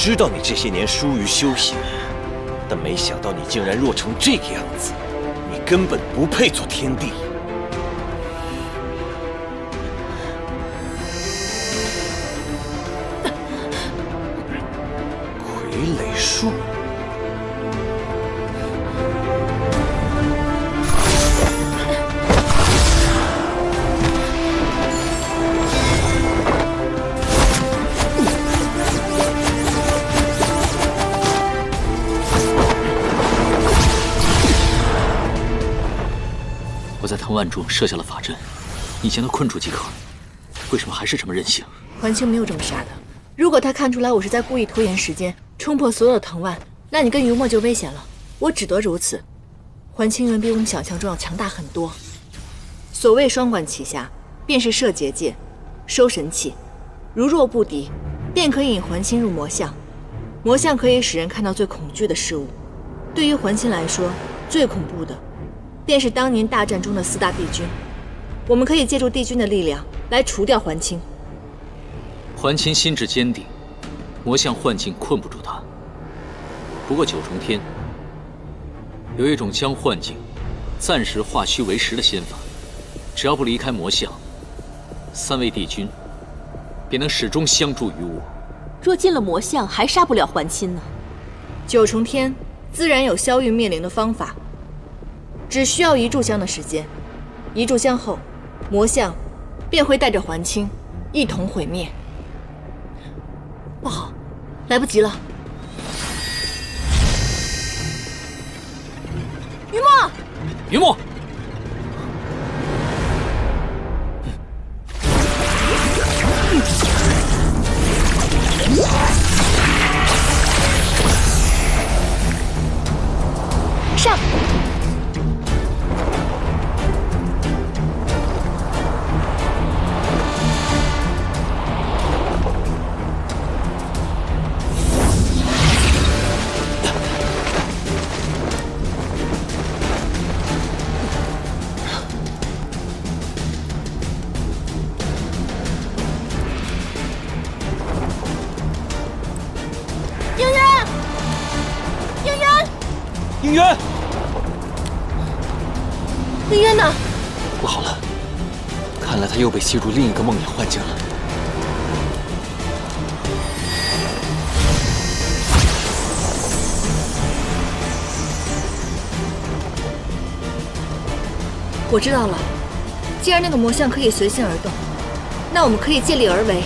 知道你这些年疏于修行，但没想到你竟然弱成这个样子，你根本不配做天帝。傀儡术。 我在藤蔓中设下了法阵，你将他困住即可。为什么还是这么任性？环清没有这么傻的。如果他看出来我是在故意拖延时间，冲破所有的藤蔓，那你跟于墨就危险了。我只得如此。环清远比我们想象中要强大很多。所谓双管齐下，便是摄结界、收神器。如若不敌，便可以引环清入魔像。魔像可以使人看到最恐惧的事物。对于环清来说，最恐怖的。 便是当年大战中的4大帝君，我们可以借助帝君的力量来除掉环清。环清心智坚定，魔像幻境困不住他。不过九重天有一种将幻境暂时化虚为实的仙法，只要不离开魔像，3位帝君便能始终相助于我。若进了魔像，还杀不了环清呢。九重天自然有消域灭灵的方法。 只需要1炷香的时间，1炷香后，魔像便会带着环清一同毁灭。不好，来不及了！于墨，于墨，上！ 应渊，应渊呢？不好了，看来他又被吸入另一个梦魇幻境了。我知道了，既然那个魔像可以随心而动，那我们可以借力而为。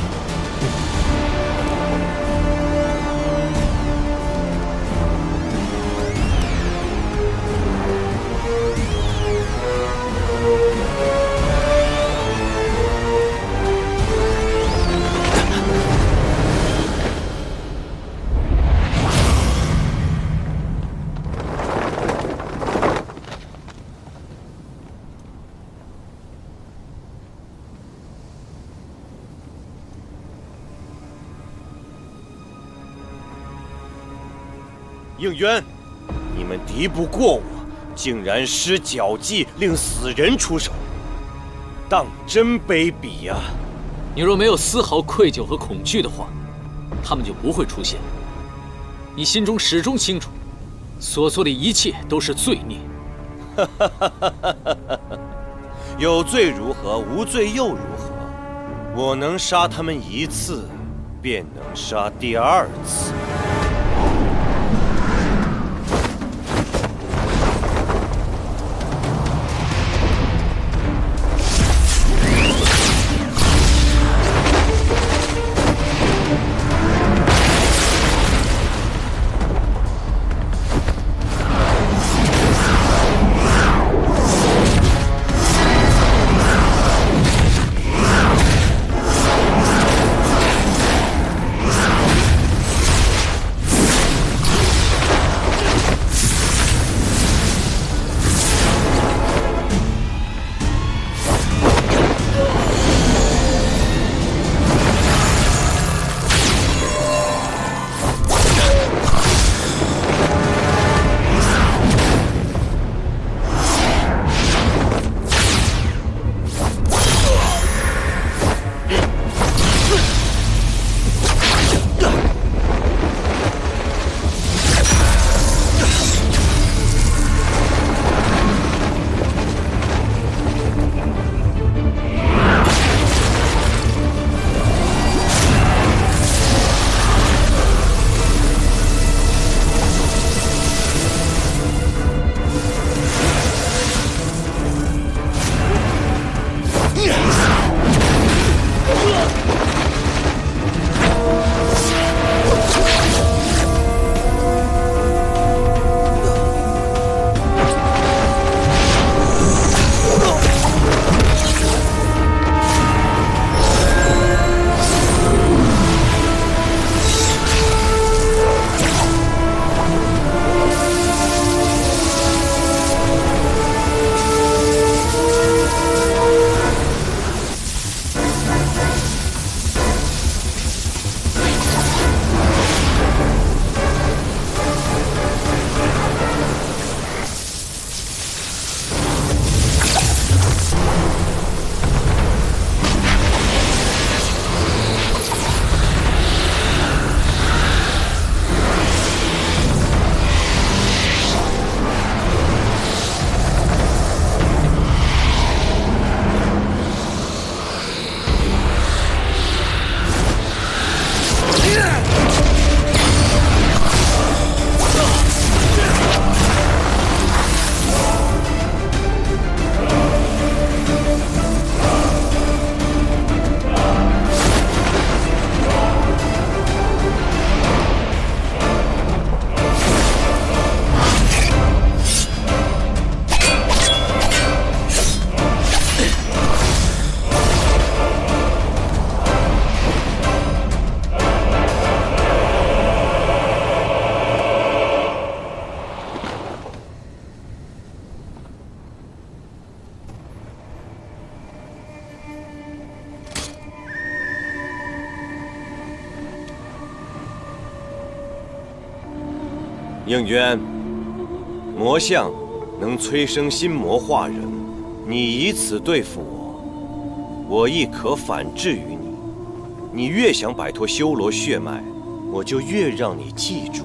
应渊，你们敌不过我，竟然施狡计令死人出手，当真卑鄙呀！你若没有丝毫愧疚和恐惧的话，他们就不会出现。你心中始终清楚，所做的一切都是罪孽。有罪如何？无罪又如何？我能杀他们1次，便能杀第2次。应渊，魔像能催生心魔化人，你以此对付我，我亦可反制于你。你越想摆脱修罗血脉，我就越让你记住，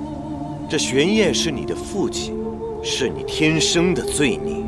这玄烨是你的父亲，是你天生的罪孽。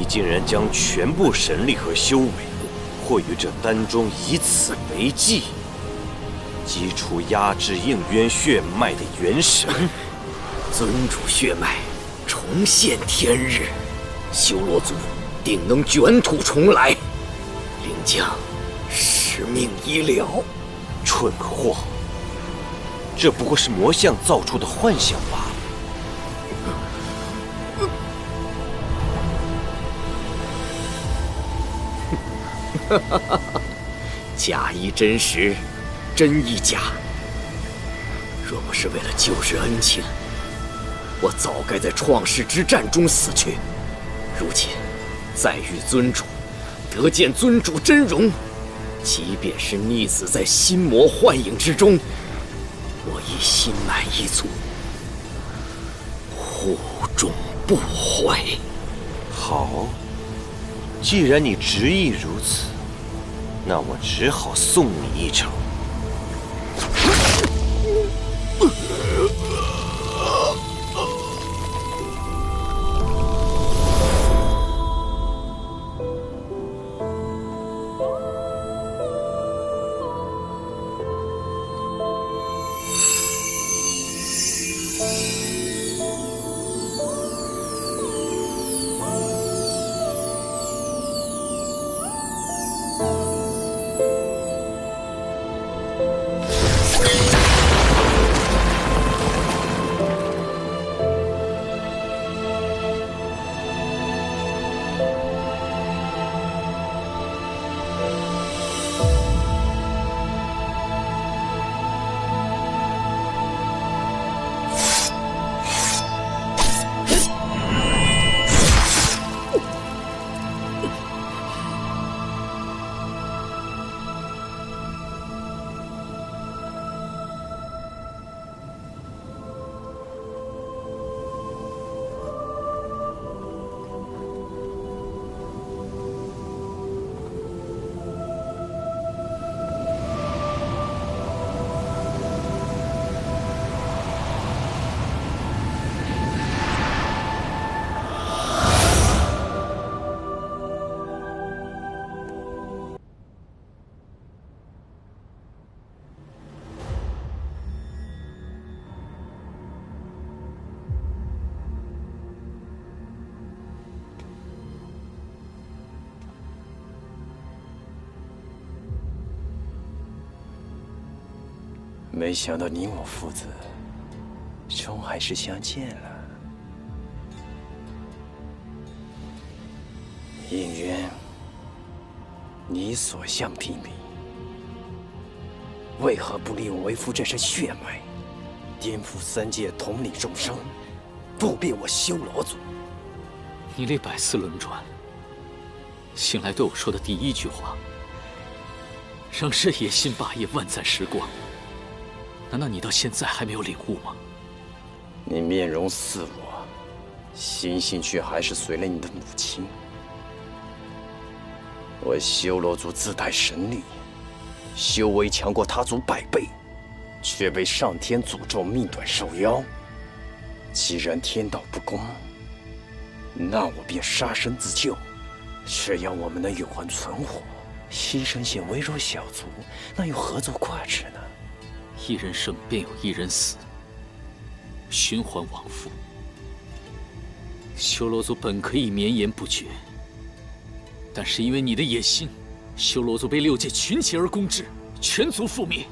竟然将全部神力和修为汇于这丹中，以此为祭，击出压制应渊血脉的元神。尊主血脉重现天日，修罗族定能卷土重来。灵将，使命已了。蠢货，这不过是魔像造出的幻想罢了。假亦真实，真亦假。若不是为了旧日恩情，我早该在创世之战中死去。如今再遇尊主，得见尊主真容，即便是溺死在心魔幻影之中，我亦心满意足，护重不悔。好，既然你执意如此，那我只好送你一程。没想到你我父子终还是相见了。应渊，你所向披靡，为何不利用为父这身血脉，颠覆三界同理众生，复变我修罗族？你历百次轮转，醒来对我说的第一句话，让日野心霸业，万载时光。难道你到现在还没有领悟吗？你面容似我，心性却还是随了你的母亲。我修罗族自带神力，修为强过他族100倍，却被上天诅咒命短受妖。既然天道不公，那我便杀身自救。只要我们能永恒存活，牺牲些微弱小族，那又何足挂齿呢？一人生便有一人死，循环往复。修罗族本可以绵延不绝，但是因为你的野心，修罗族被6界群起而攻之，全族覆灭。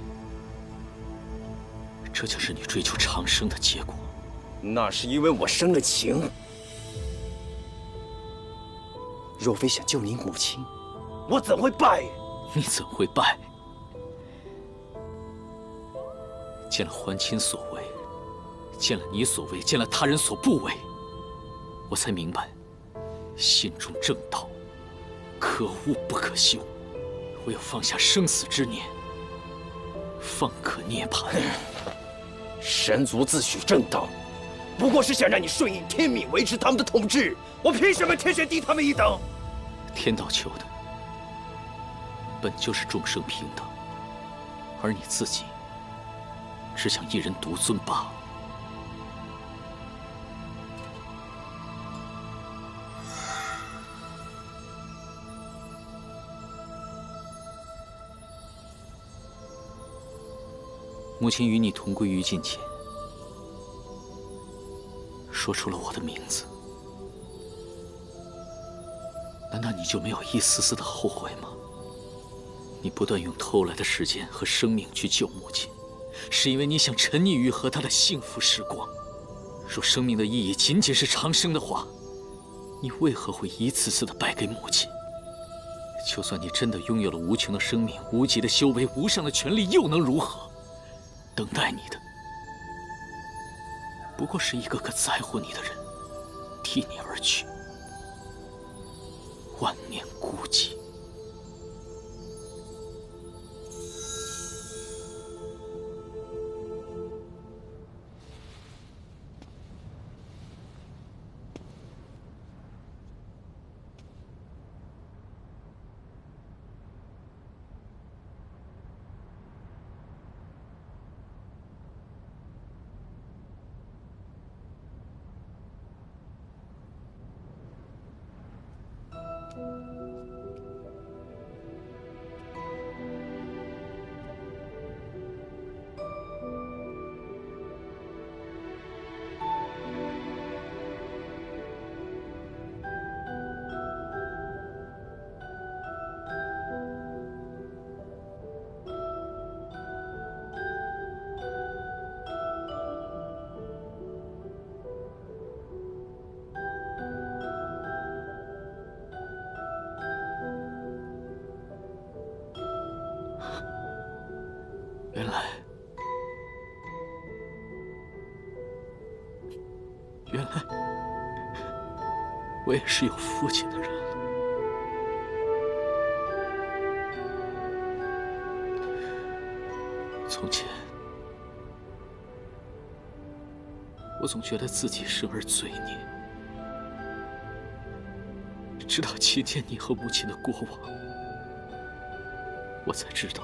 这就是你追求长生的结果。那是因为我生了情。若非想救你母亲，我怎会败？你怎会败？见了还亲所为，见了你所为，见了他人所不为，我才明白，心中正道，可恶不可修。唯有放下生死之念，方可涅槃。神族自诩正道，不过是想让你顺应天命，维持他们的统治。我凭什么天选低他们一等？天道求的本就是众生平等，而你自己只想一人独尊罢了。母亲与你同归于尽前，说出了我的名字，难道你就没有一丝丝的后悔吗？你不断用偷来的时间和生命去救母亲，是因为你想沉溺于和她的幸福时光。若生命的意义仅仅是长生的话，你为何会一次次的败给母亲？就算你真的拥有了无穷的生命、无极的修为、无上的权力，又能如何？等待你的不过是一个个在乎你的人替你而去，万念孤寂。原来我也是有父亲的人了。从前，我总觉得自己生而罪孽，直到今天你和母亲的过往，我才知道，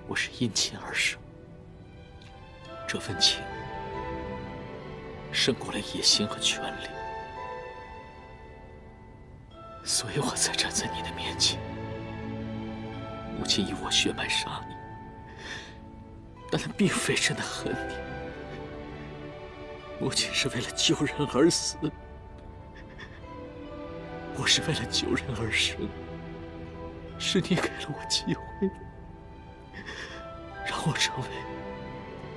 我是因亲而生。这份情胜过了野心和权力，所以我才站在你的面前。母亲以我血脉杀你，但她并非真的恨你。母亲是为了救人而死，我是为了救人而生。是你给了我机会的，让我成为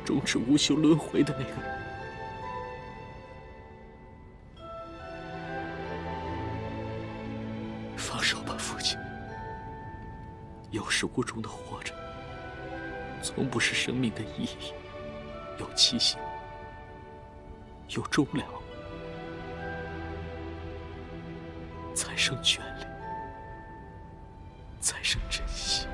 终止无休轮回的那个人。放手吧，父亲。有始无终的活着，从不是生命的意义。有期限，有终了，才生眷恋，才生珍惜。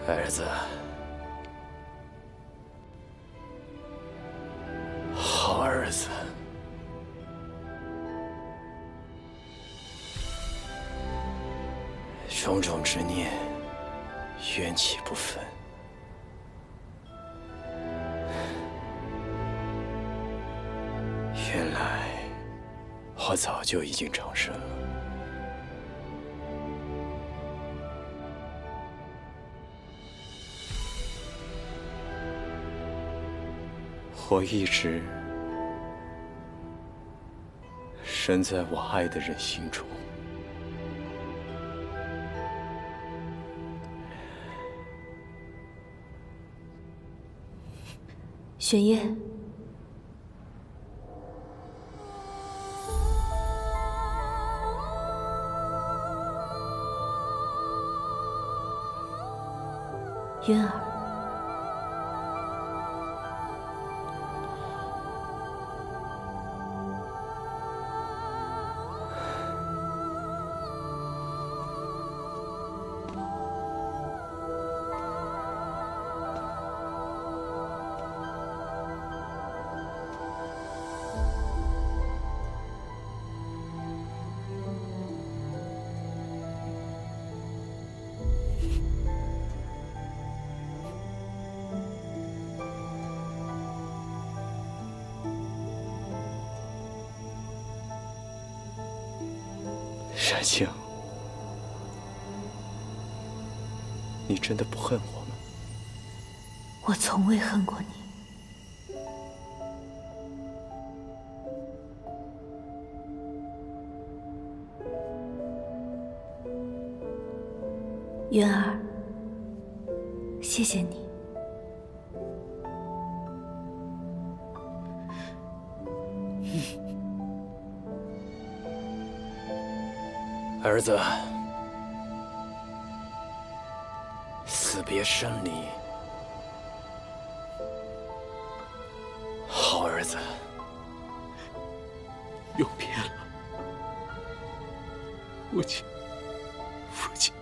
儿子，好儿子，种种执念，缘起不分。原来我早就已经长生了。我一直生在我爱的人心中。玄烨，渊儿。山青，你真的不恨我吗？我从未恨过你。渊儿，谢谢你。儿子，死别生离，好儿子。永别了，父亲，父亲。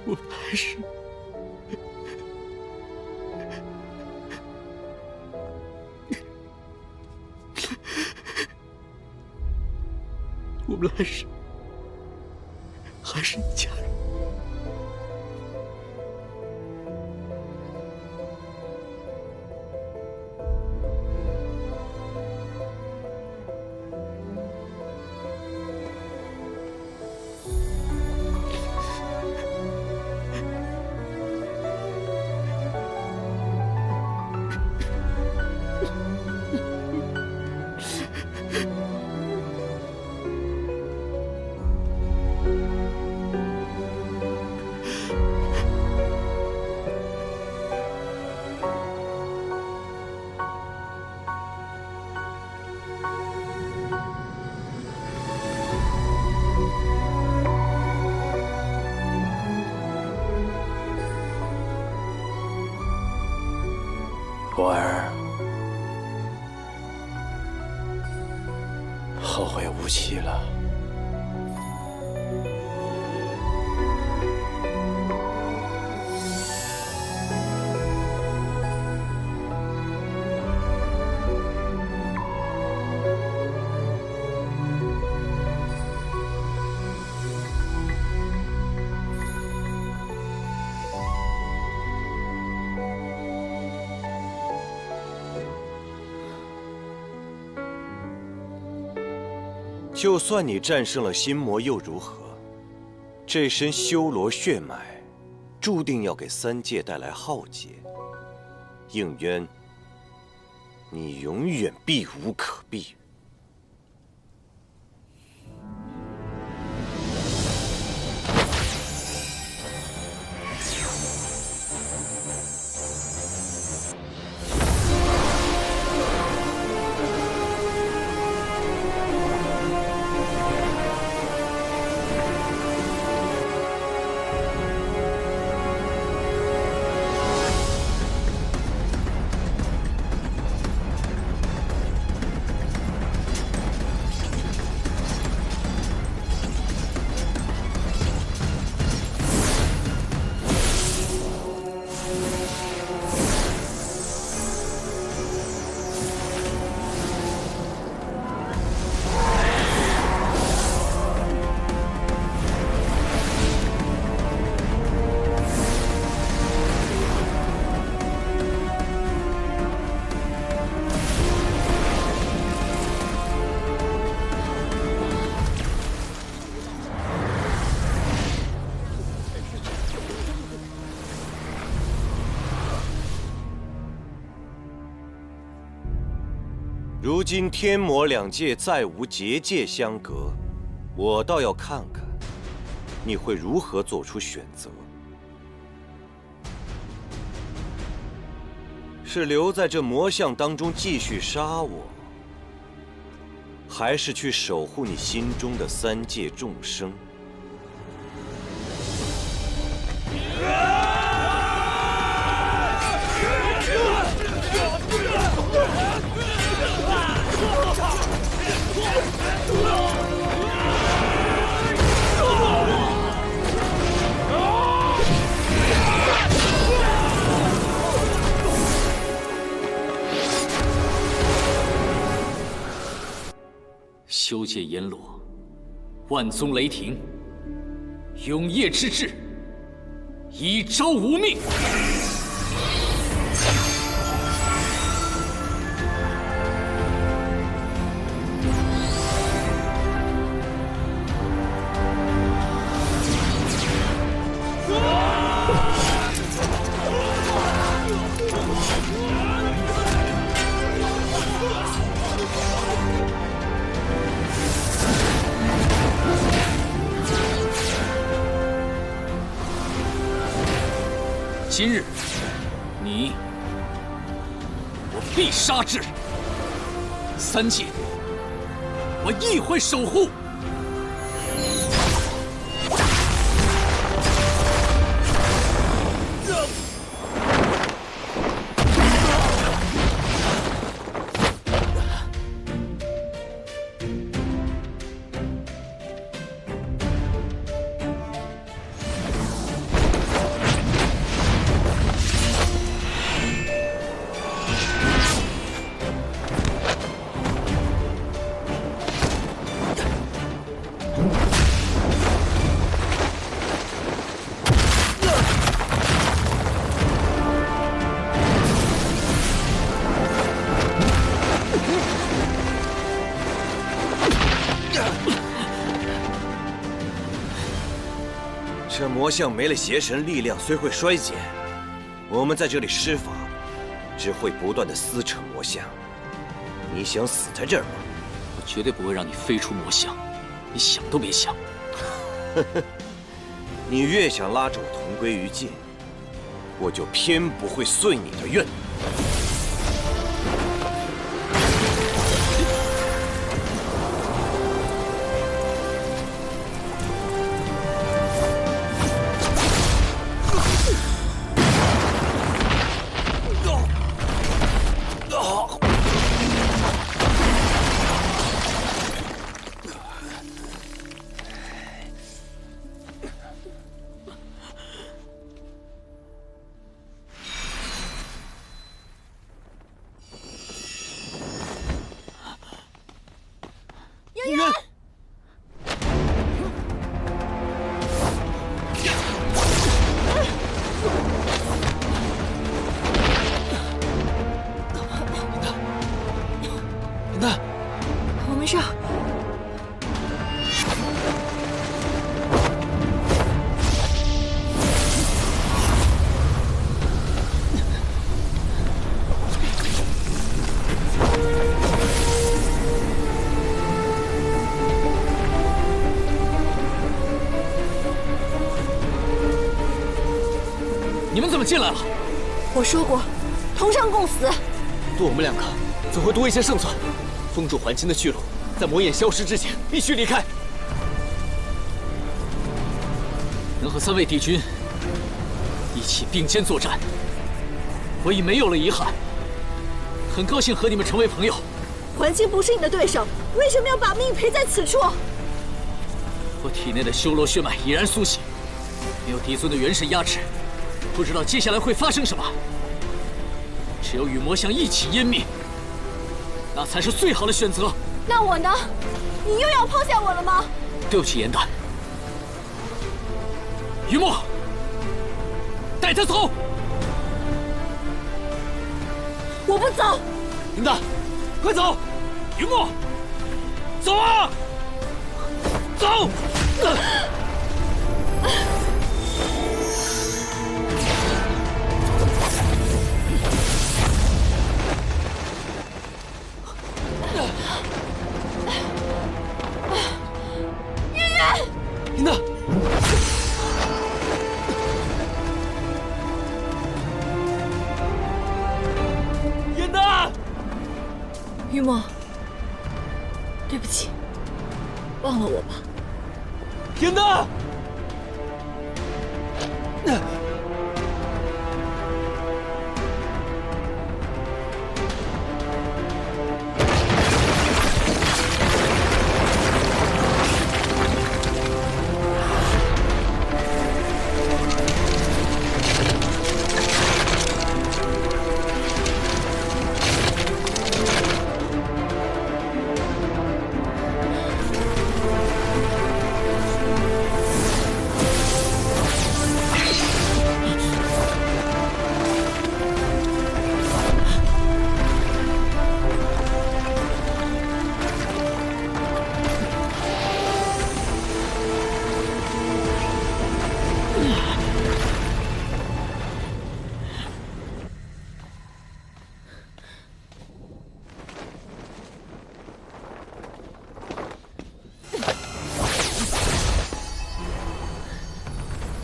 我来世我们来世还是一家人。我儿，后会无期了。就算你战胜了心魔又如何？这身修罗血脉，注定要给三界带来浩劫。应渊，你永远避无可避。如今天魔两界再无结界相隔，我倒要看看你会如何做出选择：是留在这魔像当中继续杀我，还是去守护你心中的三界众生？修界阎罗，万宗雷霆，永夜之志，以招无命。今日，你我必杀之。三界，我亦会守护。这魔像没了邪神力量，虽会衰减，我们在这里施法，只会不断的撕扯魔像。你想死在这儿吗？我绝对不会让你飞出魔像，你想都别想。你越想拉着我同归于尽，我就偏不会遂你的愿。你们怎么进来了？我说过，同生共死。多我们2个，怎会多一些胜算？封住还清的去路，在魔眼消失之前，必须离开。能和3位帝君一起并肩作战，我已没有了遗憾。很高兴和你们成为朋友。还清不是你的对手，为什么要把命赔在此处？我体内的修罗血脉已然苏醒，没有帝尊的元神压制，不知道接下来会发生什么。只有与魔像一起湮灭，那才是最好的选择。那我呢？你又要抛下我了吗？对不起，颜淡。于墨，带他走。我不走。颜淡，快走！于墨，走啊！走！颜淡，颜淡，于墨，对不起，忘了我吧。颜淡。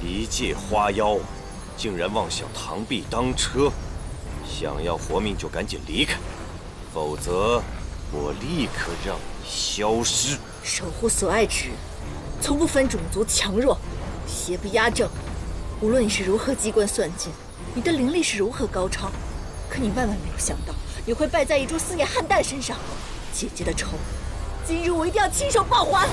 一介花妖，竟然妄想螳臂当车！想要活命就赶紧离开，否则我立刻让你消失。守护所爱之人，从不分种族强弱，邪不压正。无论你是如何机关算尽，你的灵力是如何高超，可你万万没有想到，你会败在一株四叶菡萏身上。姐姐的仇，今日我一定要亲手报还！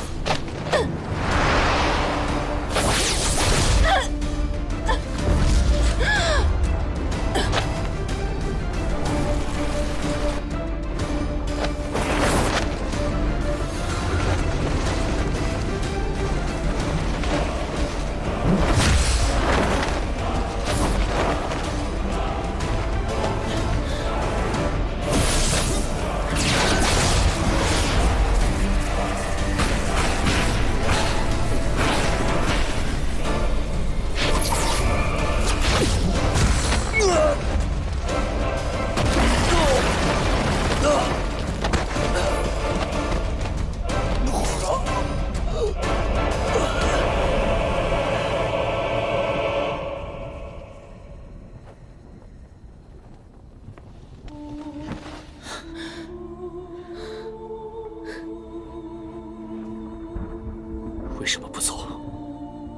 为什么不走？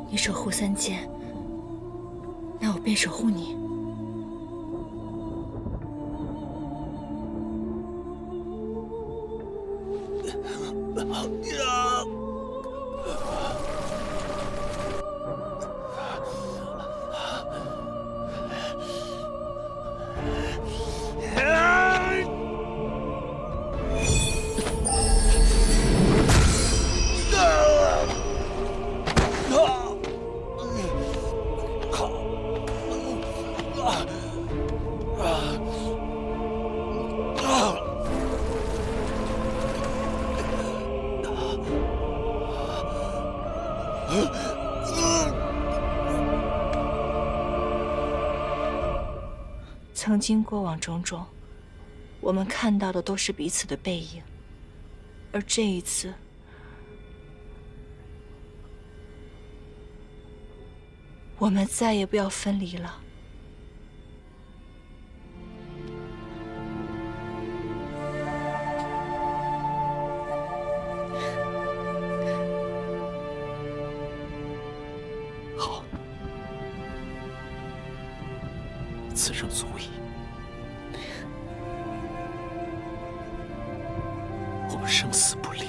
你守护三界，那我便守护你。曾经过往种种，我们看到的都是彼此的背影，而这一次，我们再也不要分离了。此生足矣。我们生死不离。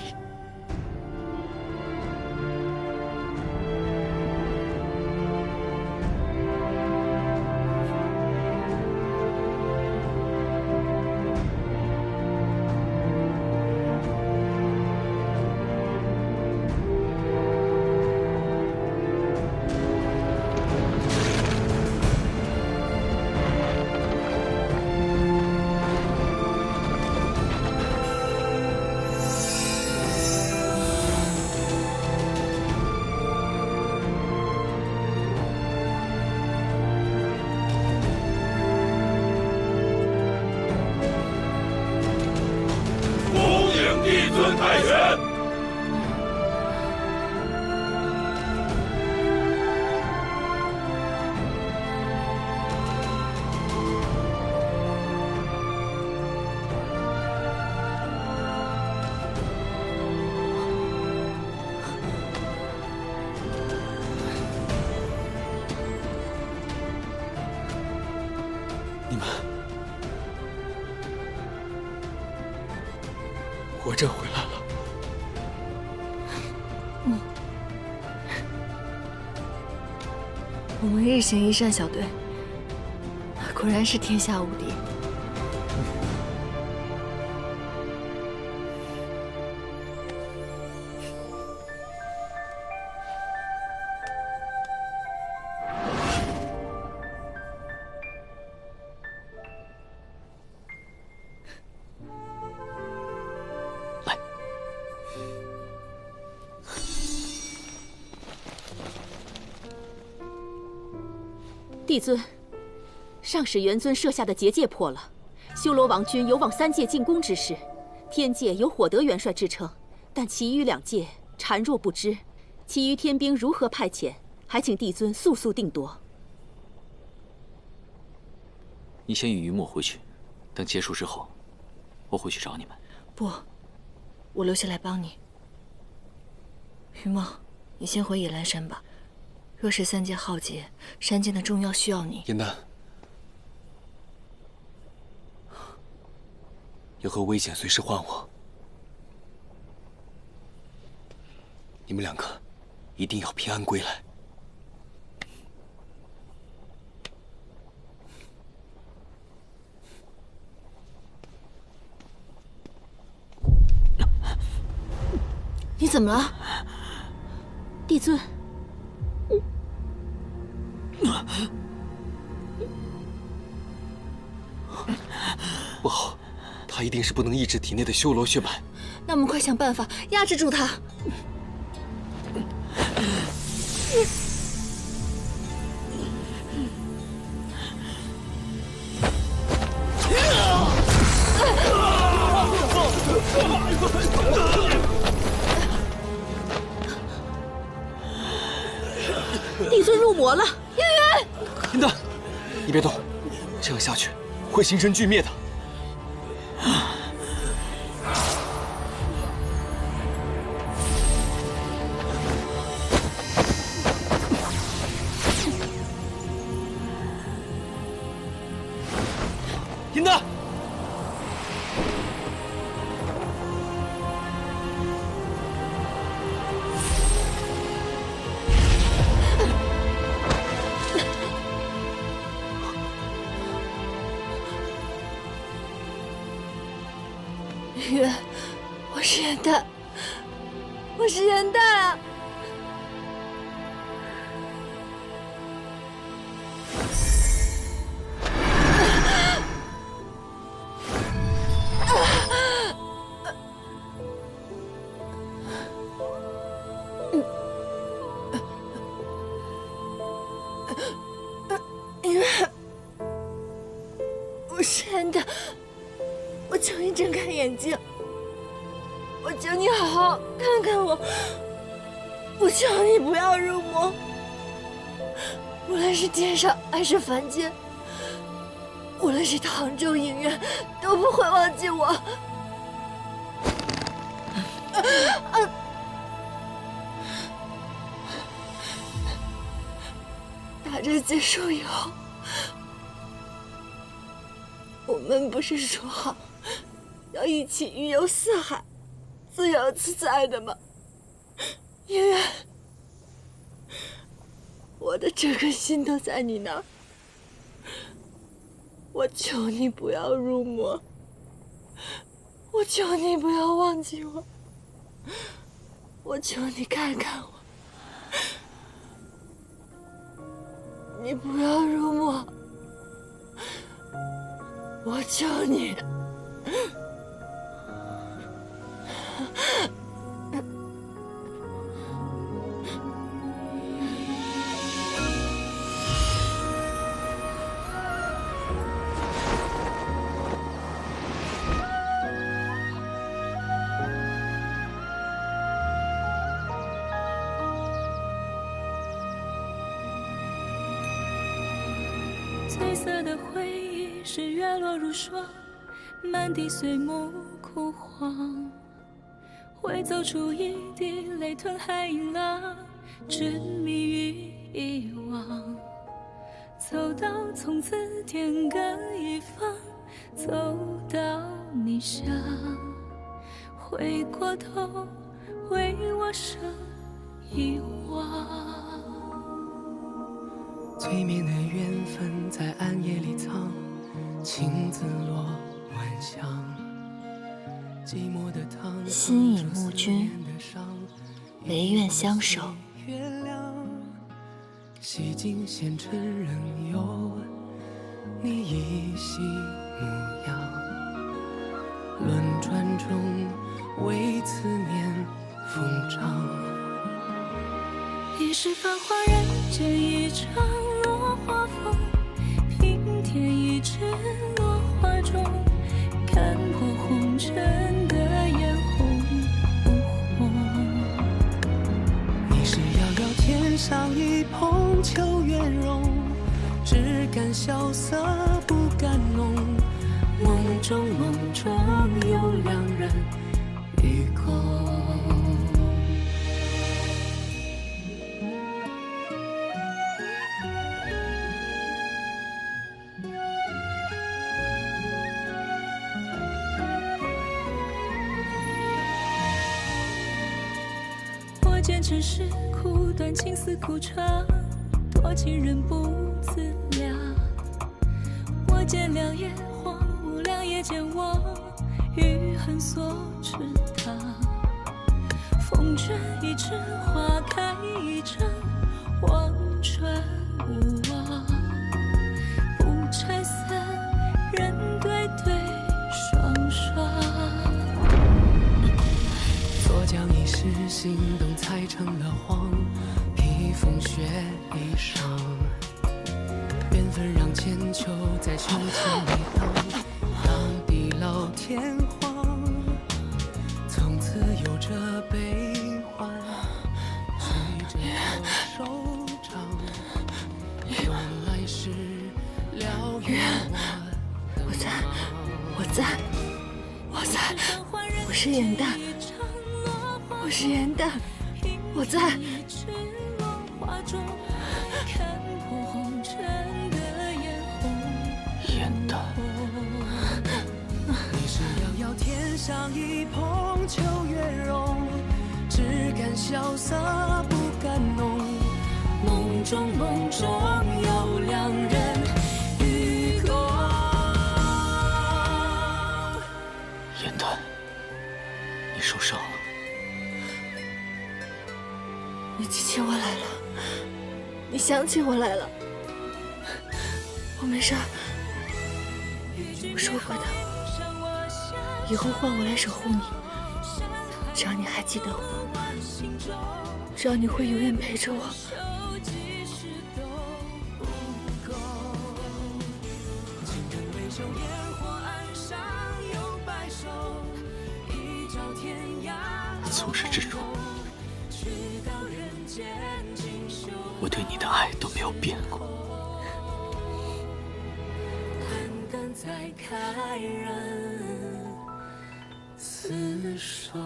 帝尊凯旋。你们活着回来了。我们日行一善小队，果然是天下无敌。帝尊，上使元尊设下的结界破了，修罗王军有往三界进攻之势。天界有火德元帅支撑，但其余两界孱弱不支，其余天兵如何派遣？还请帝尊速速定夺。你先与于墨回去，等结束之后，我会去找你们。不，我留下来帮你。于墨，你先回野兰山吧。若是三界浩劫，山间的重要需要你。颜丹，有何危险随时唤我。你们两个一定要平安归来。你怎么了，帝尊？不好，他一定是不能抑制体内的修罗血脉。那我们快想办法压制住他。帝尊入魔了，渊渊！颜丹，你别动，这样下去会形神俱灭的。颜丹！渊，我是颜丹，我是颜丹啊！我是颜丹。我求你睁开眼睛，我求你好好看看我，我求你不要入魔。无论是天上还是凡间，无论是唐州影院，都不会忘记我。大战结束以后，们不是说好要一起云游四海，自由自在的吗？圆圆，我的整个心都在你那儿，我求你不要入魔，我求你不要忘记我，我求你看看我，你不要入魔，我求你。褪色的回忆是月落如霜，满地碎木枯黄，会走出一滴泪吞海银浪，执迷于遗忘。走到从此天各一方，走到你乡，回过头为我生遗忘。催眠的缘分在暗夜里藏，情字落晚香。寂寞的汤，心影慕君，唯愿相守。月亮，洗尽纤尘仍有你依稀模样。轮转中，为思念疯长。一世繁华人间一场落花风，平添一纸落花中，看破红尘的眼红不红。你是遥遥天上一捧秋月容，只敢萧瑟不敢浓。梦中有两人与共。见尘世苦短，情丝苦长，多情人不自量。我见良夜荒芜，良夜见我余恨所池塘。风卷一枝花开一场，望穿无望。不拆散，人对对双双。左将一世心动踩成了荒，披风雪衣裳。缘分让千秋在秋千里荡，让地老天荒。从此有着悲欢，随着我收场。有来世了缘我在，我是颜淡，我是颜淡，我在。颜淡，你是遥遥天上一捧秋月容，只敢萧瑟不敢浓。梦中有两人与共。颜淡，你受伤了。你记起我来了，你想起我来了。我没事儿，我说过的，以后换我来守护你，只要你还记得我，只要你会永远陪着我。从始至终，我对你的爱都没有变过。才开人厮守。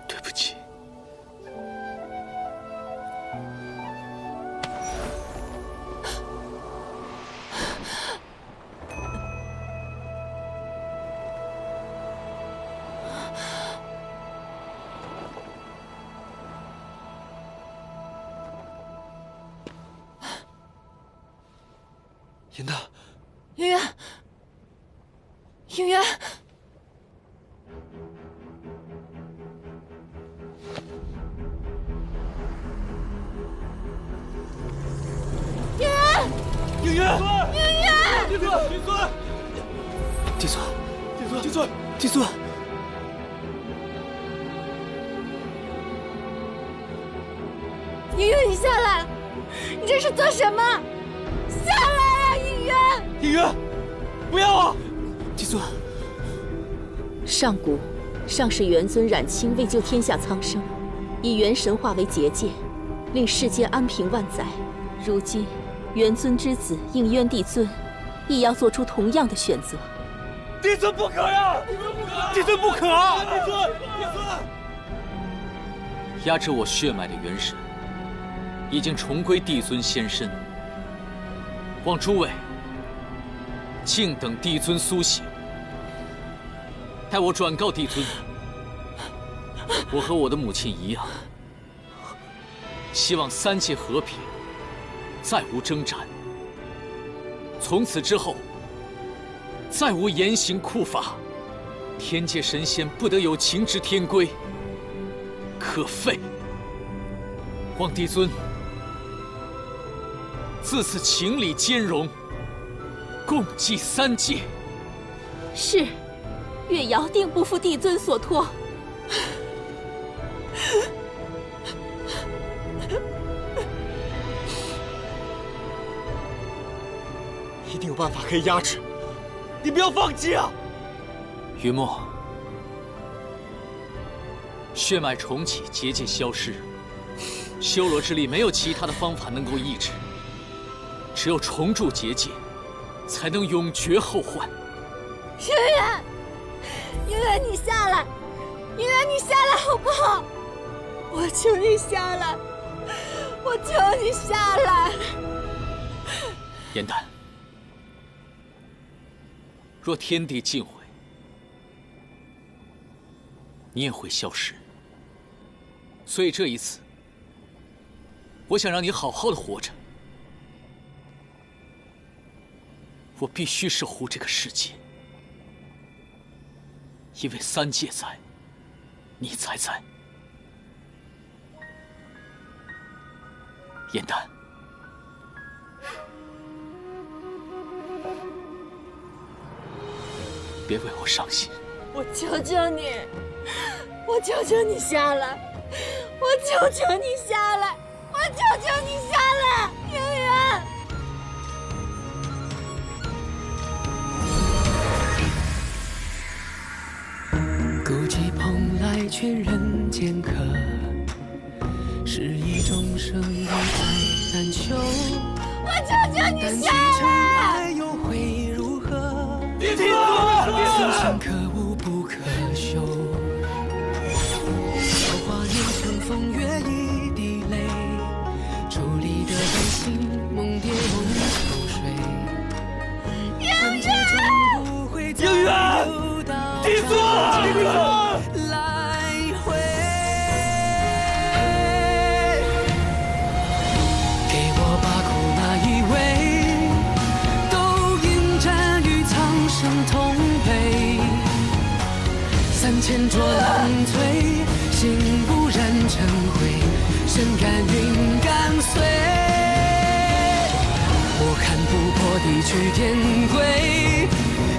对不起。严丹，应元，应元，应元，应元，帝尊，帝尊，帝尊，帝尊，帝尊，帝尊。应元，你下来！你这是做什么？下来啊，应元！应元，不要啊！帝尊，上古，上世元尊冉青为救天下苍生，以元神化为结界，令世间安平万载。如今，元尊之子应渊帝尊，亦要做出同样的选择。帝尊不可呀！帝尊不可啊！帝尊，帝尊！压制我血脉的元神，已经重归帝尊仙身。望诸位静等帝尊苏醒，待我转告帝尊，我和我的母亲一样，希望三界和平，再无征战。从此之后，再无严刑酷法，天界神仙不得有情之天规，可废。望帝尊自此情理兼容，共济三界。是，月瑶定不负帝尊所托。一定有办法可以压制，你不要放弃啊！云墨，血脉重启，结界消失，修罗之力没有其他的方法能够抑制，只有重铸结界，才能永绝后患。应元，应元，你下来！应元，你下来好不好？我求你下来！我求你下来！严丹，若天地尽毁，你也会消失。所以这一次，我想让你好好的活着。我必须守护这个世界，因为三界在，你才在。严丹，别为我伤心。我求求你，我求求你下来！我求求你下来！我求求你下来！应元。孤寂蓬莱劝人间客，是一众生与爱难求。我求求你下来！爱又会如何？帝尊，此生可无不可休。韶华酿成风月一滴泪，伫立的悲心梦蝶梦流水。应元，不会再应元，有到帝尊，帝尊。来回。给我把苦那一位，都应战与苍生同悲。3000浊浪退，心不染尘灰，身甘云敢随。我看不破地去天归，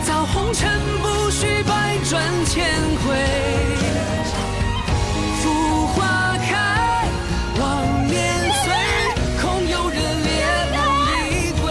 造红尘不须百转千回。浮花开，望年岁，空有人怜梦离归。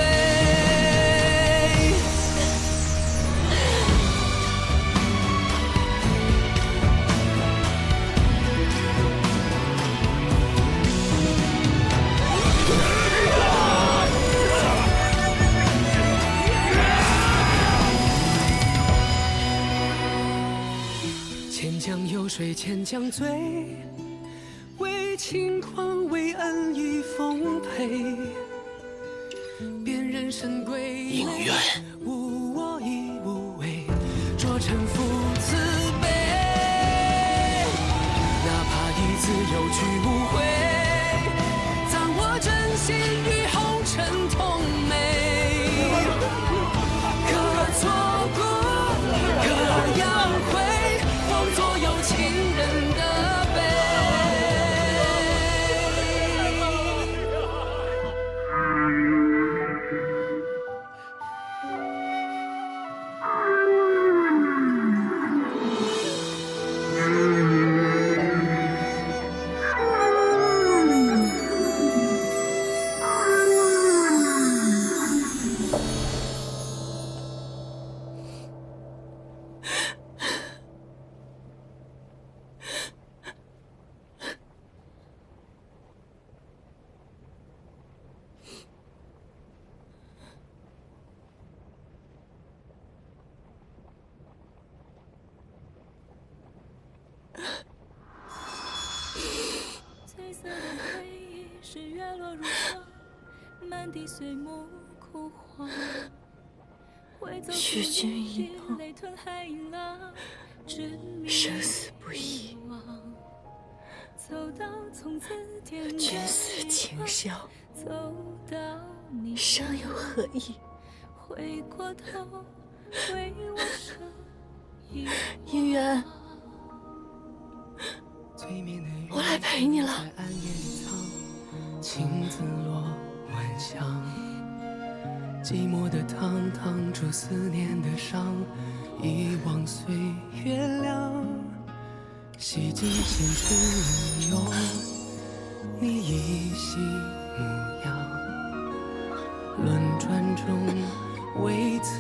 千江有水千江醉，为轻狂为恩义奉陪。辨人神归应元，无我亦无畏，着臣服慈悲。哪怕一次有去无回，葬我真心与红尘同美。许君一梦，生死不移，君思情消，尚有何意？姻缘，我来陪你了。青紫落晚香，寂寞的汤烫出思念的伤，遗忘岁月凉。洗尽前尘忧，你依稀模样。轮转中，为此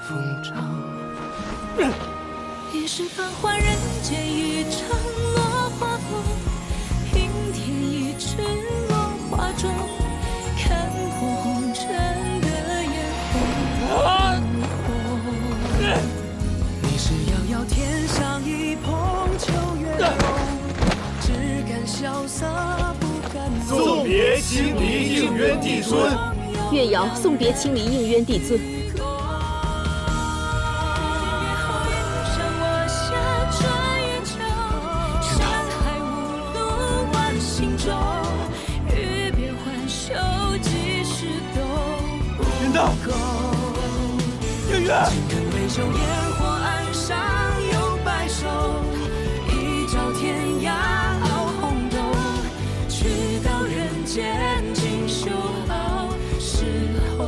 疯长。一世繁华人间一场落花风，平添一池落花中，看破红尘的眼红。你是遥遥天上一捧秋月浓，只敢潇洒不敢浓。送别青离应渊帝尊。乐瑶送别青离应渊帝尊。应渊，金根微秀，烟火岸上有白首，一朝天涯傲红豆，去到人间锦绣时候，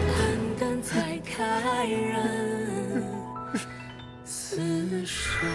肝肝才开人厮守。